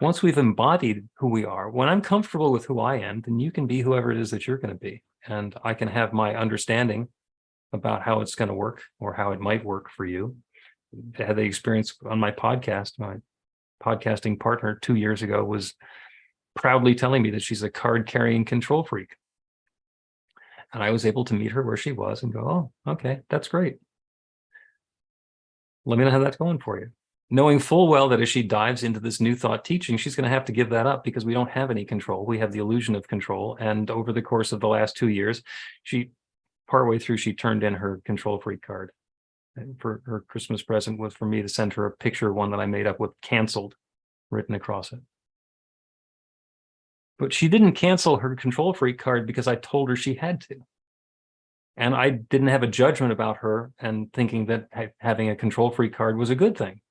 Once we've embodied who we are, when I'm comfortable with who I am, then you can be whoever it is that you're going to be. And I can have my understanding about how it's going to work or how it might work for you. I had the experience on my podcast. My podcasting partner 2 years ago was proudly telling me that she's a card-carrying control freak. And I was able to meet her where she was and go, oh, okay, that's great. Let me know how that's going for you. Knowing full well that as she dives into this New Thought teaching, she's going to have to give that up because we don't have any control. We have the illusion of control. And over the course of the last 2 years, partway through, she turned in her control freak card. And for her Christmas present was for me to send her a picture, one that I made up with canceled written across it. But she didn't cancel her control freak card because I told her she had to. And I didn't have a judgment about her and thinking that having a control freak card was a good thing.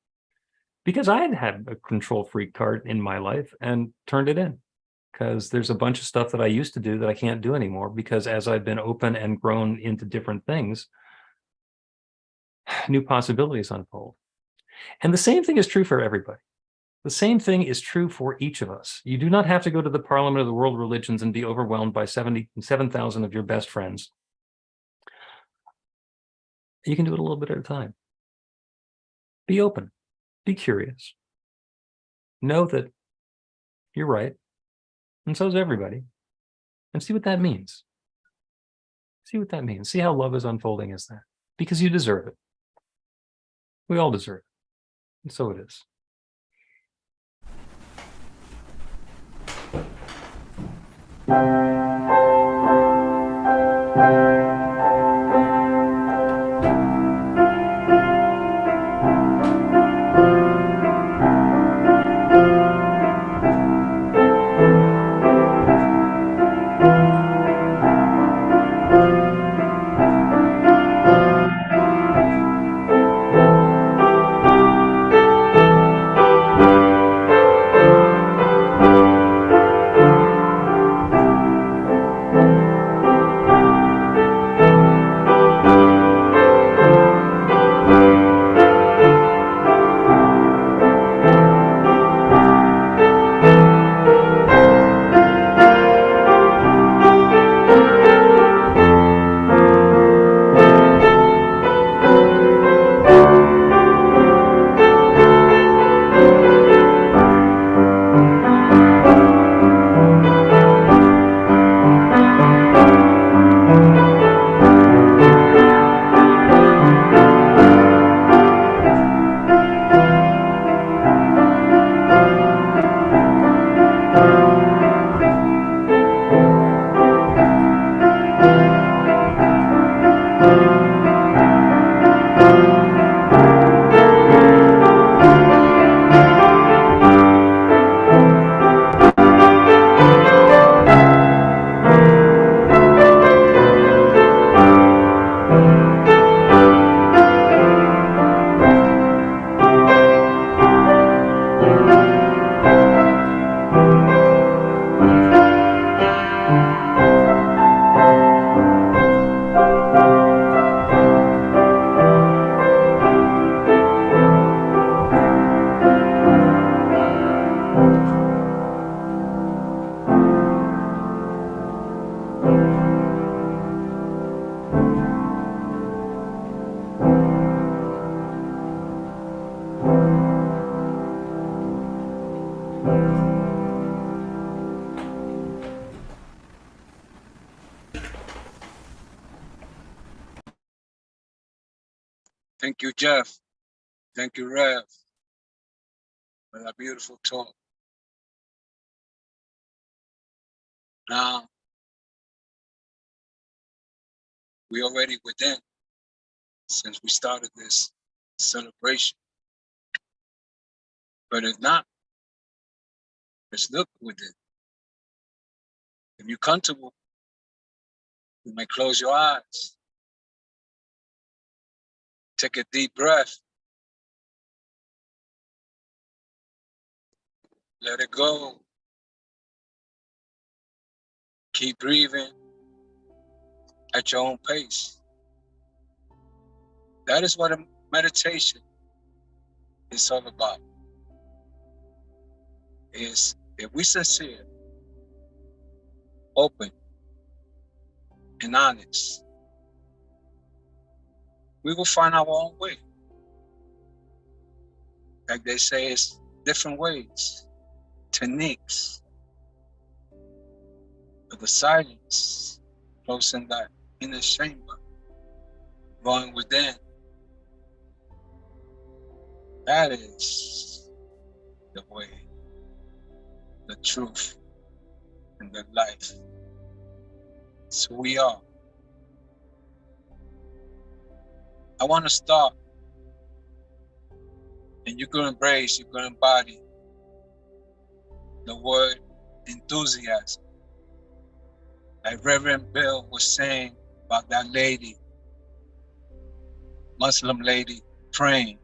Because I had a control freak card in my life and turned it in. Because there's a bunch of stuff that I used to do that I can't do anymore, because as I've been open and grown into different things, new possibilities unfold. And the same thing is true for everybody. The same thing is true for each of us. You do not have to go to the Parliament of the World Religions and be overwhelmed by 7,000 of your best friends. You can do it a little bit at a time. Be open, be curious. Know that you're right, and so is everybody, and see what that means. See what that means. See how love is unfolding as that, because you deserve it. We all deserve it, and so it is.
Thank you, Jeff. Thank you, Rev, for that beautiful talk. Now, we already within since we started this celebration. But if not, just look within. If you're comfortable, you may close your eyes. Take a deep breath. Let it go. Keep breathing at your own pace. That is what a meditation is all about. Is if we sincere, open, and honest, we will find our own way. Like they say, it's different ways, techniques. But the silence, closing that inner chamber, going within, that is the way, the truth, and the life. So we are. I want to start, and you can embrace, you can embody the word enthusiasm. Like Reverend Bill was saying about that lady, Muslim lady, praying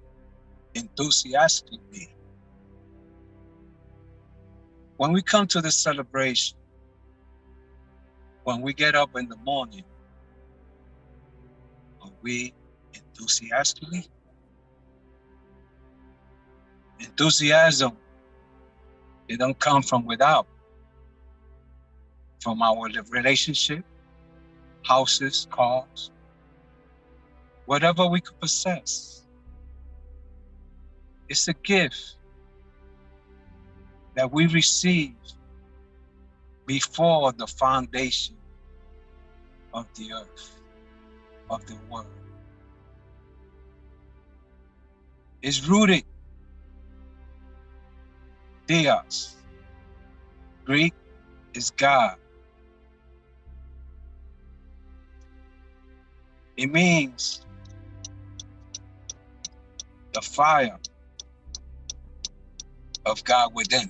enthusiastically. When we come to the celebration, when we get up in the morning, are we enthusiastically? Enthusiasm, it don't come from without, from our relationship, houses, cars, whatever we could possess. It's a gift that we receive before the foundation of the earth, of the world. It's rooted, theos. Greek is God. It means the fire of God within.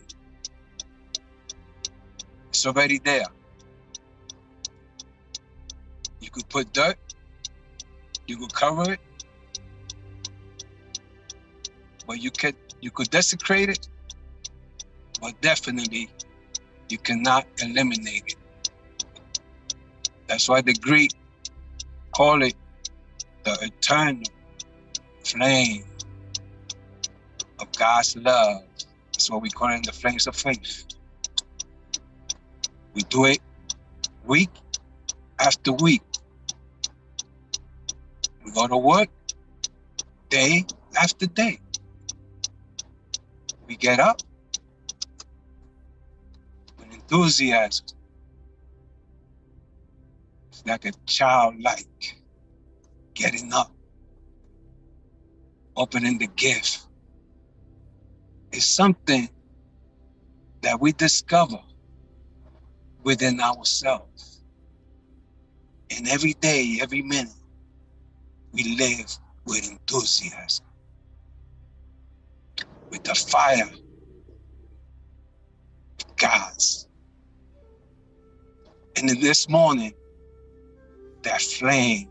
It's already there. You could put dirt, you could cover it, but you could desecrate it, but definitely you cannot eliminate it. That's why the Greek call it the eternal flame of God's love. That's what we call it in the flames of faith. We do it week after week. We go to work day after day. We get up with enthusiasm. It's like a childlike getting up, opening the gift. It's something that we discover within ourselves. And every day, every minute, we live with enthusiasm, with the fire of God's. And in this morning, that flame,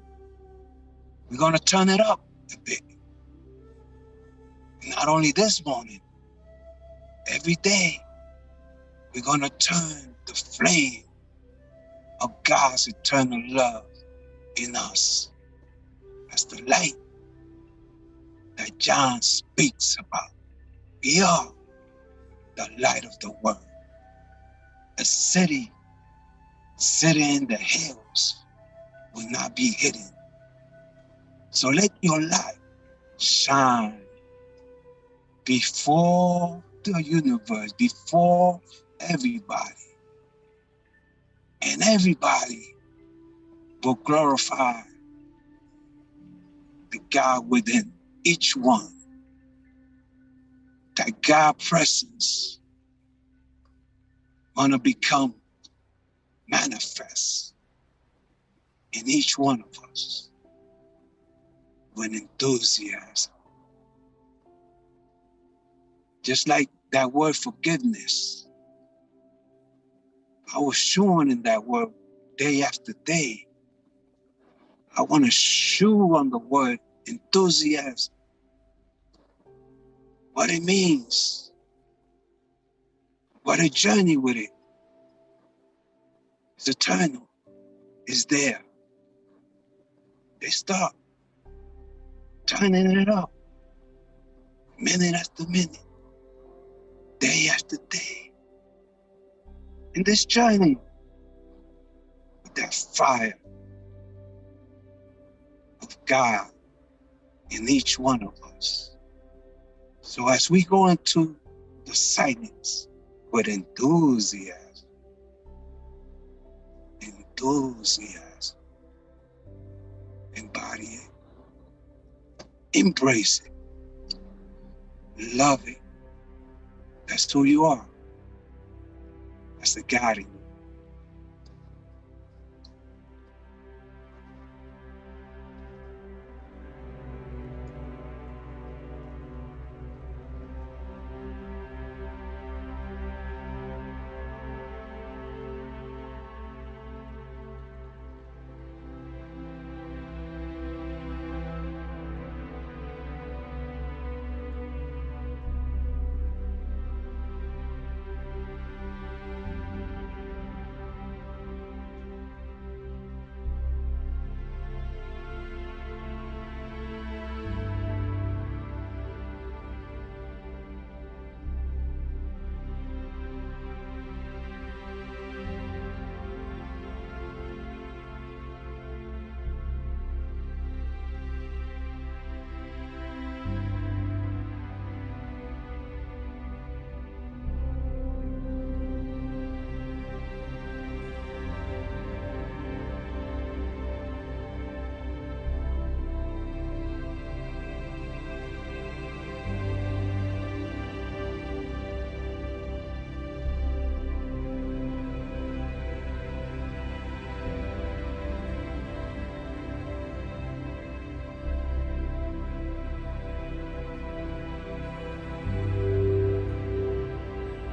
we're going to turn it up a bit. Not only this morning, every day, we're going to turn the flame of God's eternal love in us. That's the light that John speaks about. We are the light of the world. A city sitting in the hills will not be hidden. So let your light shine before the universe, before everybody. And everybody will glorify the God within each one. That God presence want to become manifest in each one of us with enthusiasm. Just like that word forgiveness. I was chewing in that word day after day. I want to chew on the word enthusiasm. What it means. What a journey with it. It's eternal. It's there. They start turning it up. Minute after minute. Day after day. In this journey. With that fire of God in each one of us. So as we go into the silence with enthusiasm, embody it, embrace it, love it. That's who you are. That's the God in you.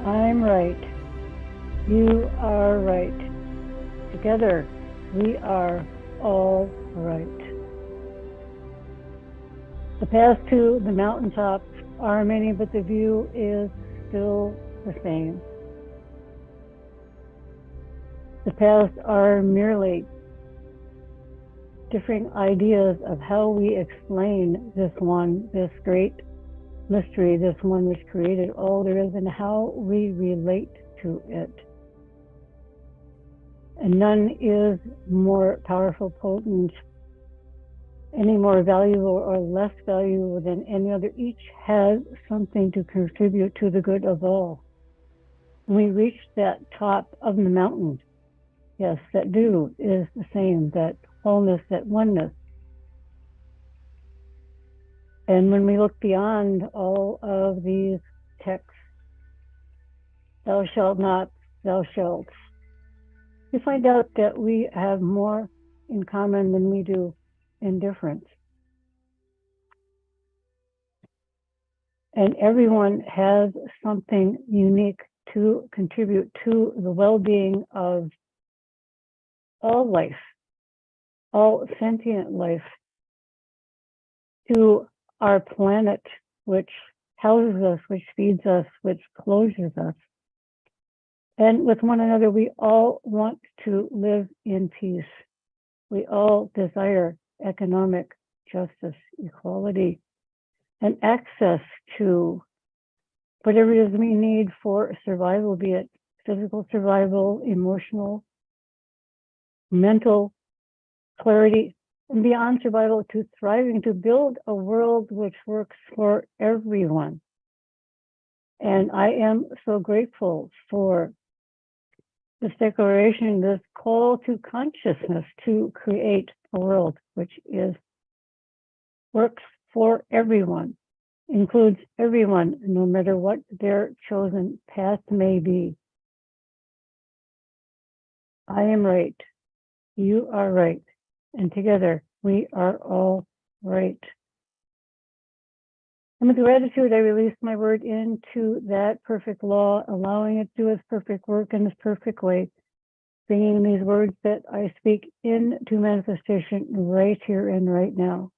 I'm right. You are right. Together, we are all right. The path to the mountaintop are many, but the view is still the same. The paths are merely different ideas of how we explain this one, this great mystery, this one which created all there is, and how we relate to it. And none is more powerful, potent, any more valuable or less valuable than any other. Each has something to contribute to the good of all. When we reach that top of the mountain, yes, that view is the same, that wholeness, that oneness. And when we look beyond all of these texts, thou shalt not, thou shalt, we find out that we have more in common than we do in difference. And everyone has something unique to contribute to the well-being of all life, all sentient life, to our planet, which houses us, which feeds us, which clothes us. And with one another, we all want to live in peace. We all desire economic justice, equality, and access to whatever it is we need for survival, be it physical survival, emotional, mental clarity, and beyond survival, to thriving, to build a world which works for everyone. And I am so grateful for this declaration, this call to consciousness to create a world which works for everyone, includes everyone, no matter what their chosen path may be. I am right. You are right. And together we are all right. And with gratitude, I release my word into that perfect law, allowing it to do its perfect work in its perfect way, bringing these words that I speak into manifestation right here and right now.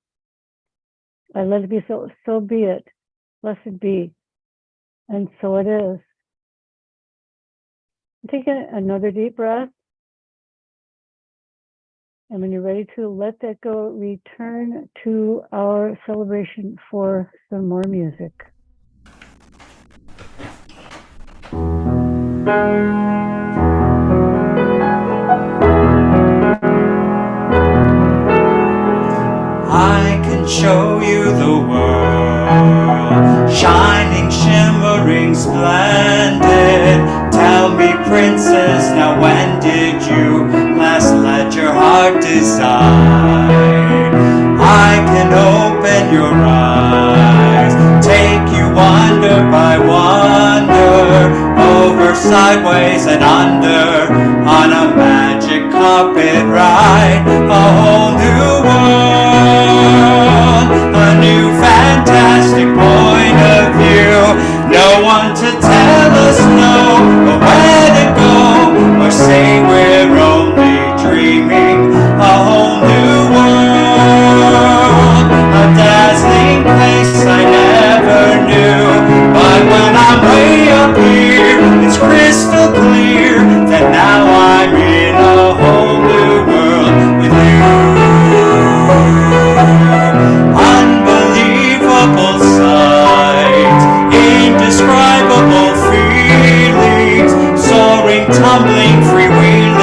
I let it be so, so be it. Blessed be. And so it is. Take another deep breath. And when you're ready to let that go, return to our celebration for some more music.
I can show you the world, shining, shimmering, splendid. Tell me, princess, now when did you last let your heart decide? I can open your eyes, take you wonder by wonder, over, sideways, and under, on a magic carpet ride, a whole new world, a new fantastic point of view. No one to tell us no, or where to go, or say we're only dreaming. A whole new world, a dazzling place I never knew. But when I'm way up here, it's crystal clear that now I'm in a whole new world with you. Unbelievable sights, indescribable feelings, soaring, tumbling, freewheeling.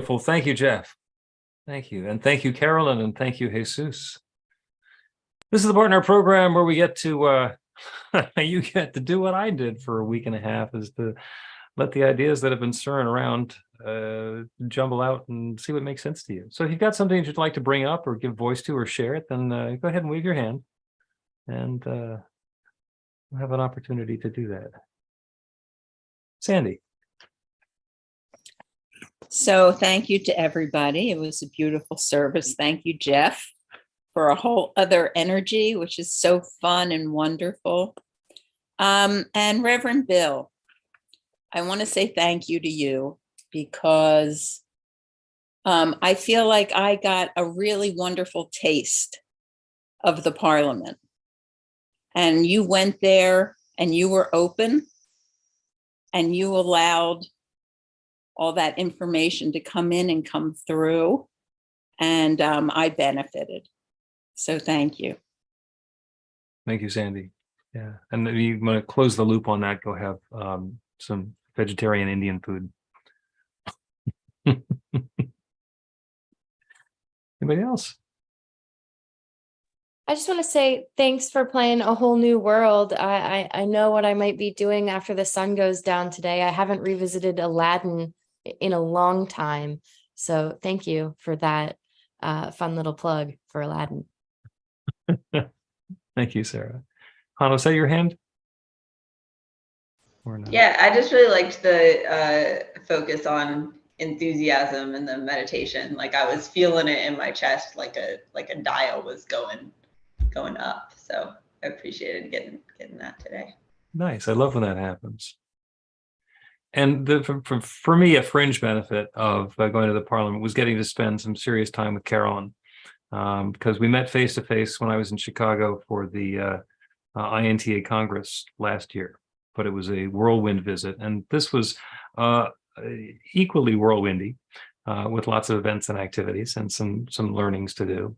Beautiful. Thank you, Jeff. Thank you. And thank you, Carolyn, and thank you, Jesus. This is the part in our program where we get to, you get to do what I did for a week and a half, is to let the ideas that have been stirring around jumble out and see what makes sense to you. So if you've got something that you'd like to bring up or give voice to or share it, then go ahead and wave your hand, and we'll have an opportunity to do that. Sandy.
So thank you to everybody. It was a beautiful service. Thank you, Jeff, for a whole other energy, which is so fun and wonderful. And Reverend Bill, I want to say thank you to you, because I feel like I got a really wonderful taste of the Parliament. And you went there and you were open and you allowed all that information to come in and come through. And I benefited. So thank you.
Thank you, Sandy. Yeah. And if you want to close the loop on that, go have some vegetarian Indian food. Anybody else?
I just want to say thanks for playing A Whole New World. I know what I might be doing after the sun goes down today. I haven't revisited Aladdin in a long time. So thank you for that fun little plug for Aladdin.
Thank you, Sarah. Hannah, is that your hand? Or not?
Yeah, I just really liked the focus on enthusiasm and the meditation. Like I was feeling it in my chest, like a dial was going up. So I appreciated getting that today.
Nice. I love when that happens. And for me, a fringe benefit of going to the Parliament was getting to spend some serious time with Carolyn, because we met face to face when I was in Chicago for the INTA Congress last year. But it was a whirlwind visit, and this was equally whirlwindy, with lots of events and activities and some learnings to do.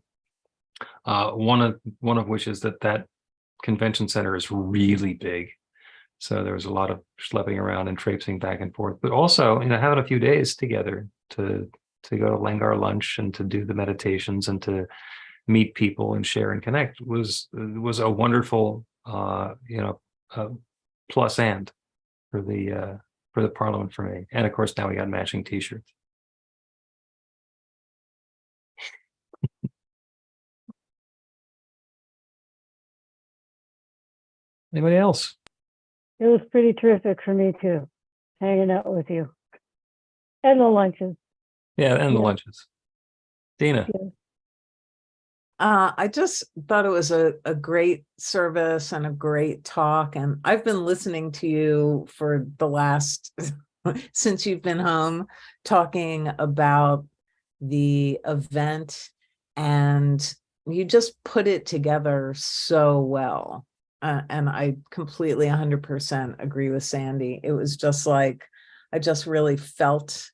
One of which is that convention center is really big. So there was a lot of schlepping around and traipsing back and forth, but also, having a few days together to go to Langar lunch and to do the meditations and to meet people and share and connect was a wonderful, plus and for the Parliament for me. And of course, now we got matching t-shirts. Anybody else?
It was pretty terrific for me too, hanging out with you. And the lunches.
Yeah, and the lunches. Dina.
Yeah.
I just thought it was a great service and a great talk. And I've been listening to you for the last, since you've been home, talking about the event, and you just put it together so well. And I completely 100% agree with Sandy. It was just like, I just really felt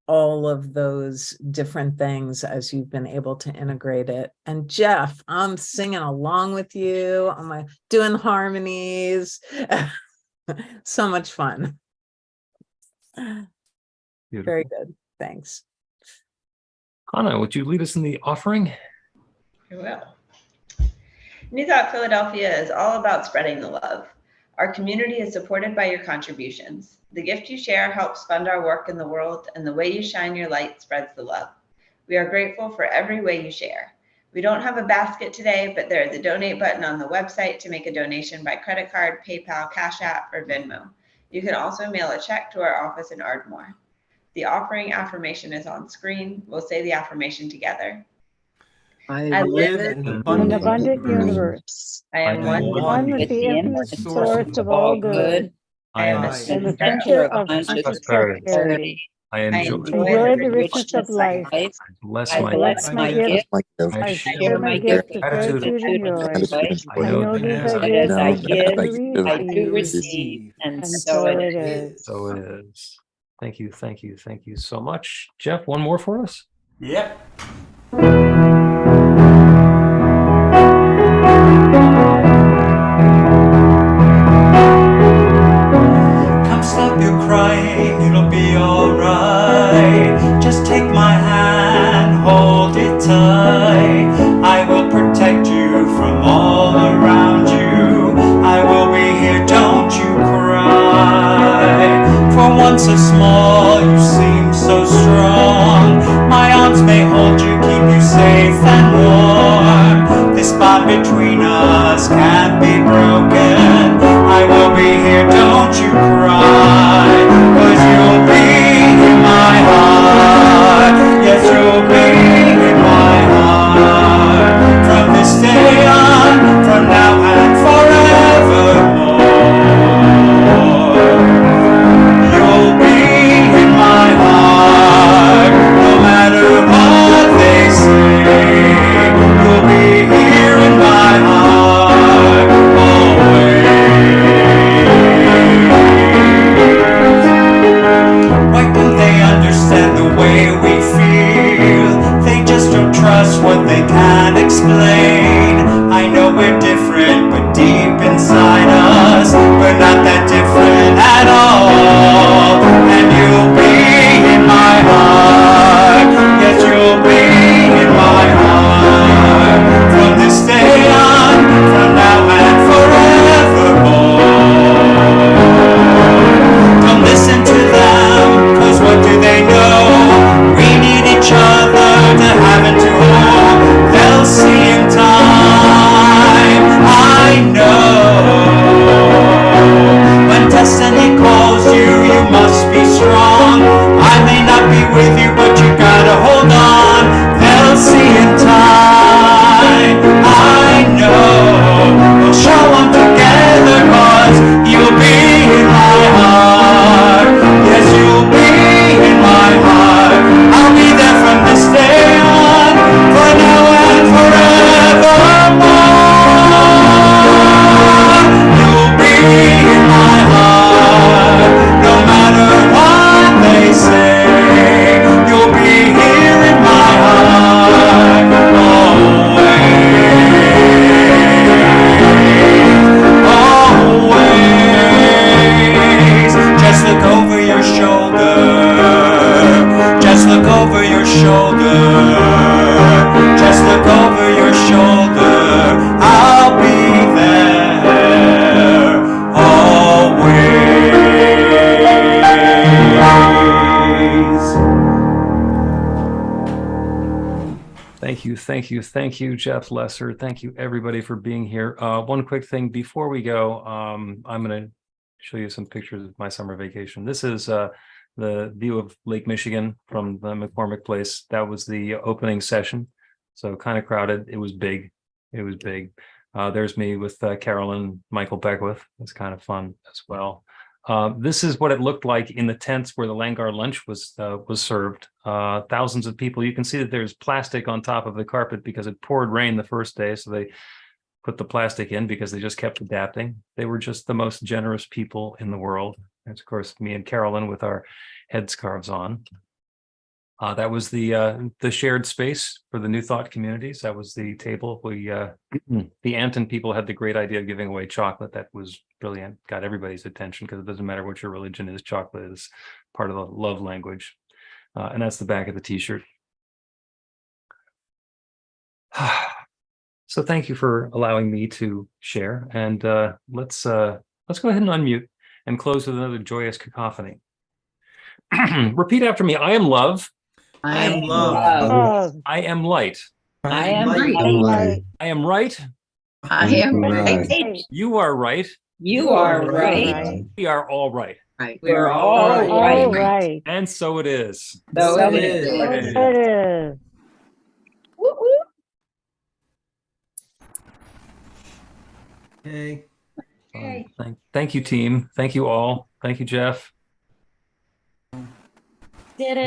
all of those different things as you've been able to integrate it. And Jeff, I'm singing along with you. I'm doing harmonies. So much fun.
Beautiful.
Very good. Thanks.
Hannah, would you lead us in the offering?
I will. New Thought Philadelphia is all about spreading the love. Our community is supported by your contributions. The gift you share helps fund our work in the world, and the way you shine your light spreads the love. We are grateful for every way you share. We don't have a basket today, but there is a donate button on the website to make a donation by credit card, PayPal, Cash App, or Venmo. You can also mail a check to our office in Ardmore. The offering affirmation is on screen. We'll say the affirmation together.
I
live
in
An abundant universe.
I am
One with the infinite source of all good.
I am
a
And the center of conscious prosperity.
I
Enjoy the richness of life.
bless
I
my
bless my gift.
I
I
share
share my gift of
gratitude
gratitude and joy.
I know that
as
as
I
I
give,
give,
I
do
do
receive, and
so it is.
so it is. Thank you so much. Jeff, one more for us?
Yep. Come stop your crying, it'll be alright. Just take my tight. I will protect you from all around you. I will be here, don't you cry. For once so small, you seem so strong. My arms may hold you, keep you safe and warm. This bond between us can't be broken. I will be here, don't you cry. 'Cause you'll be in my heart. Yes, you'll be in my heart. From this day on, from now and forevermore. You'll be in my heart, no matter what they say. You'll be here in my heart, always. Why don't they understand the way we feel? They just don't trust what they can't explain. I know we're different, but deep inside us, we're not that different at all. And you'll be in my heart. Yes, you'll be in my heart. From this day on, from now and forevermore. Don't listen to them, 'cause what do they know? We need each other to have and to hold. They'll see in time, I know. When destiny calls you, you must be strong. I may not be with you, but you gotta hold on. They'll see in time, I know. We'll show them together, 'cause you'll be in my heart. Yes, you'll be in my heart. I'll be there from this day on, for now and forevermore. You'll be in my heart, no matter what they say. You'll be here in my heart, always. Just look over your shoulder. Just look over your shoulder. Just look over your shoulder. I'll be there always.
Thank you, Jeff Lesser. Thank you, everybody, for being here. One quick thing before we go, I'm going to show you some pictures of my summer vacation. This is the view of Lake Michigan from the McCormick Place. That was the opening session, so kind of crowded. It was big. It was big. There's me with Carolyn, Michael Beckwith. It's kind of fun as well. This is what it looked like in the tents where the Langar lunch was served. Thousands of people. You can see that there's plastic on top of the carpet because it poured rain the first day, so they put the plastic in because they just kept adapting. They were just the most generous people in the world. That's, of course, me and Carolyn with our headscarves on. That was the shared space for the New Thought communities. That was the table. We the Anton people had the great idea of giving away chocolate. That was brilliant. Got everybody's attention because it doesn't matter what your religion is. Chocolate is part of the love language, and that's the back of the T-shirt. So thank you for allowing me to share, and let's go ahead and unmute and close with another joyous cacophony. Repeat after me. I am love.
I am love.
Love.
I am light.
I am
light.
Light.
I am right.
I am right.
You are right.
You are right.
Right.
We are all right.
Right.
We're all
All
All
right.
right.
And so it is.
So
So
it
it
is.
is.
It is.
Woo, woo.
Okay.
Okay.
Thank you, team. Thank you all. Thank you, Jeff.
Did it.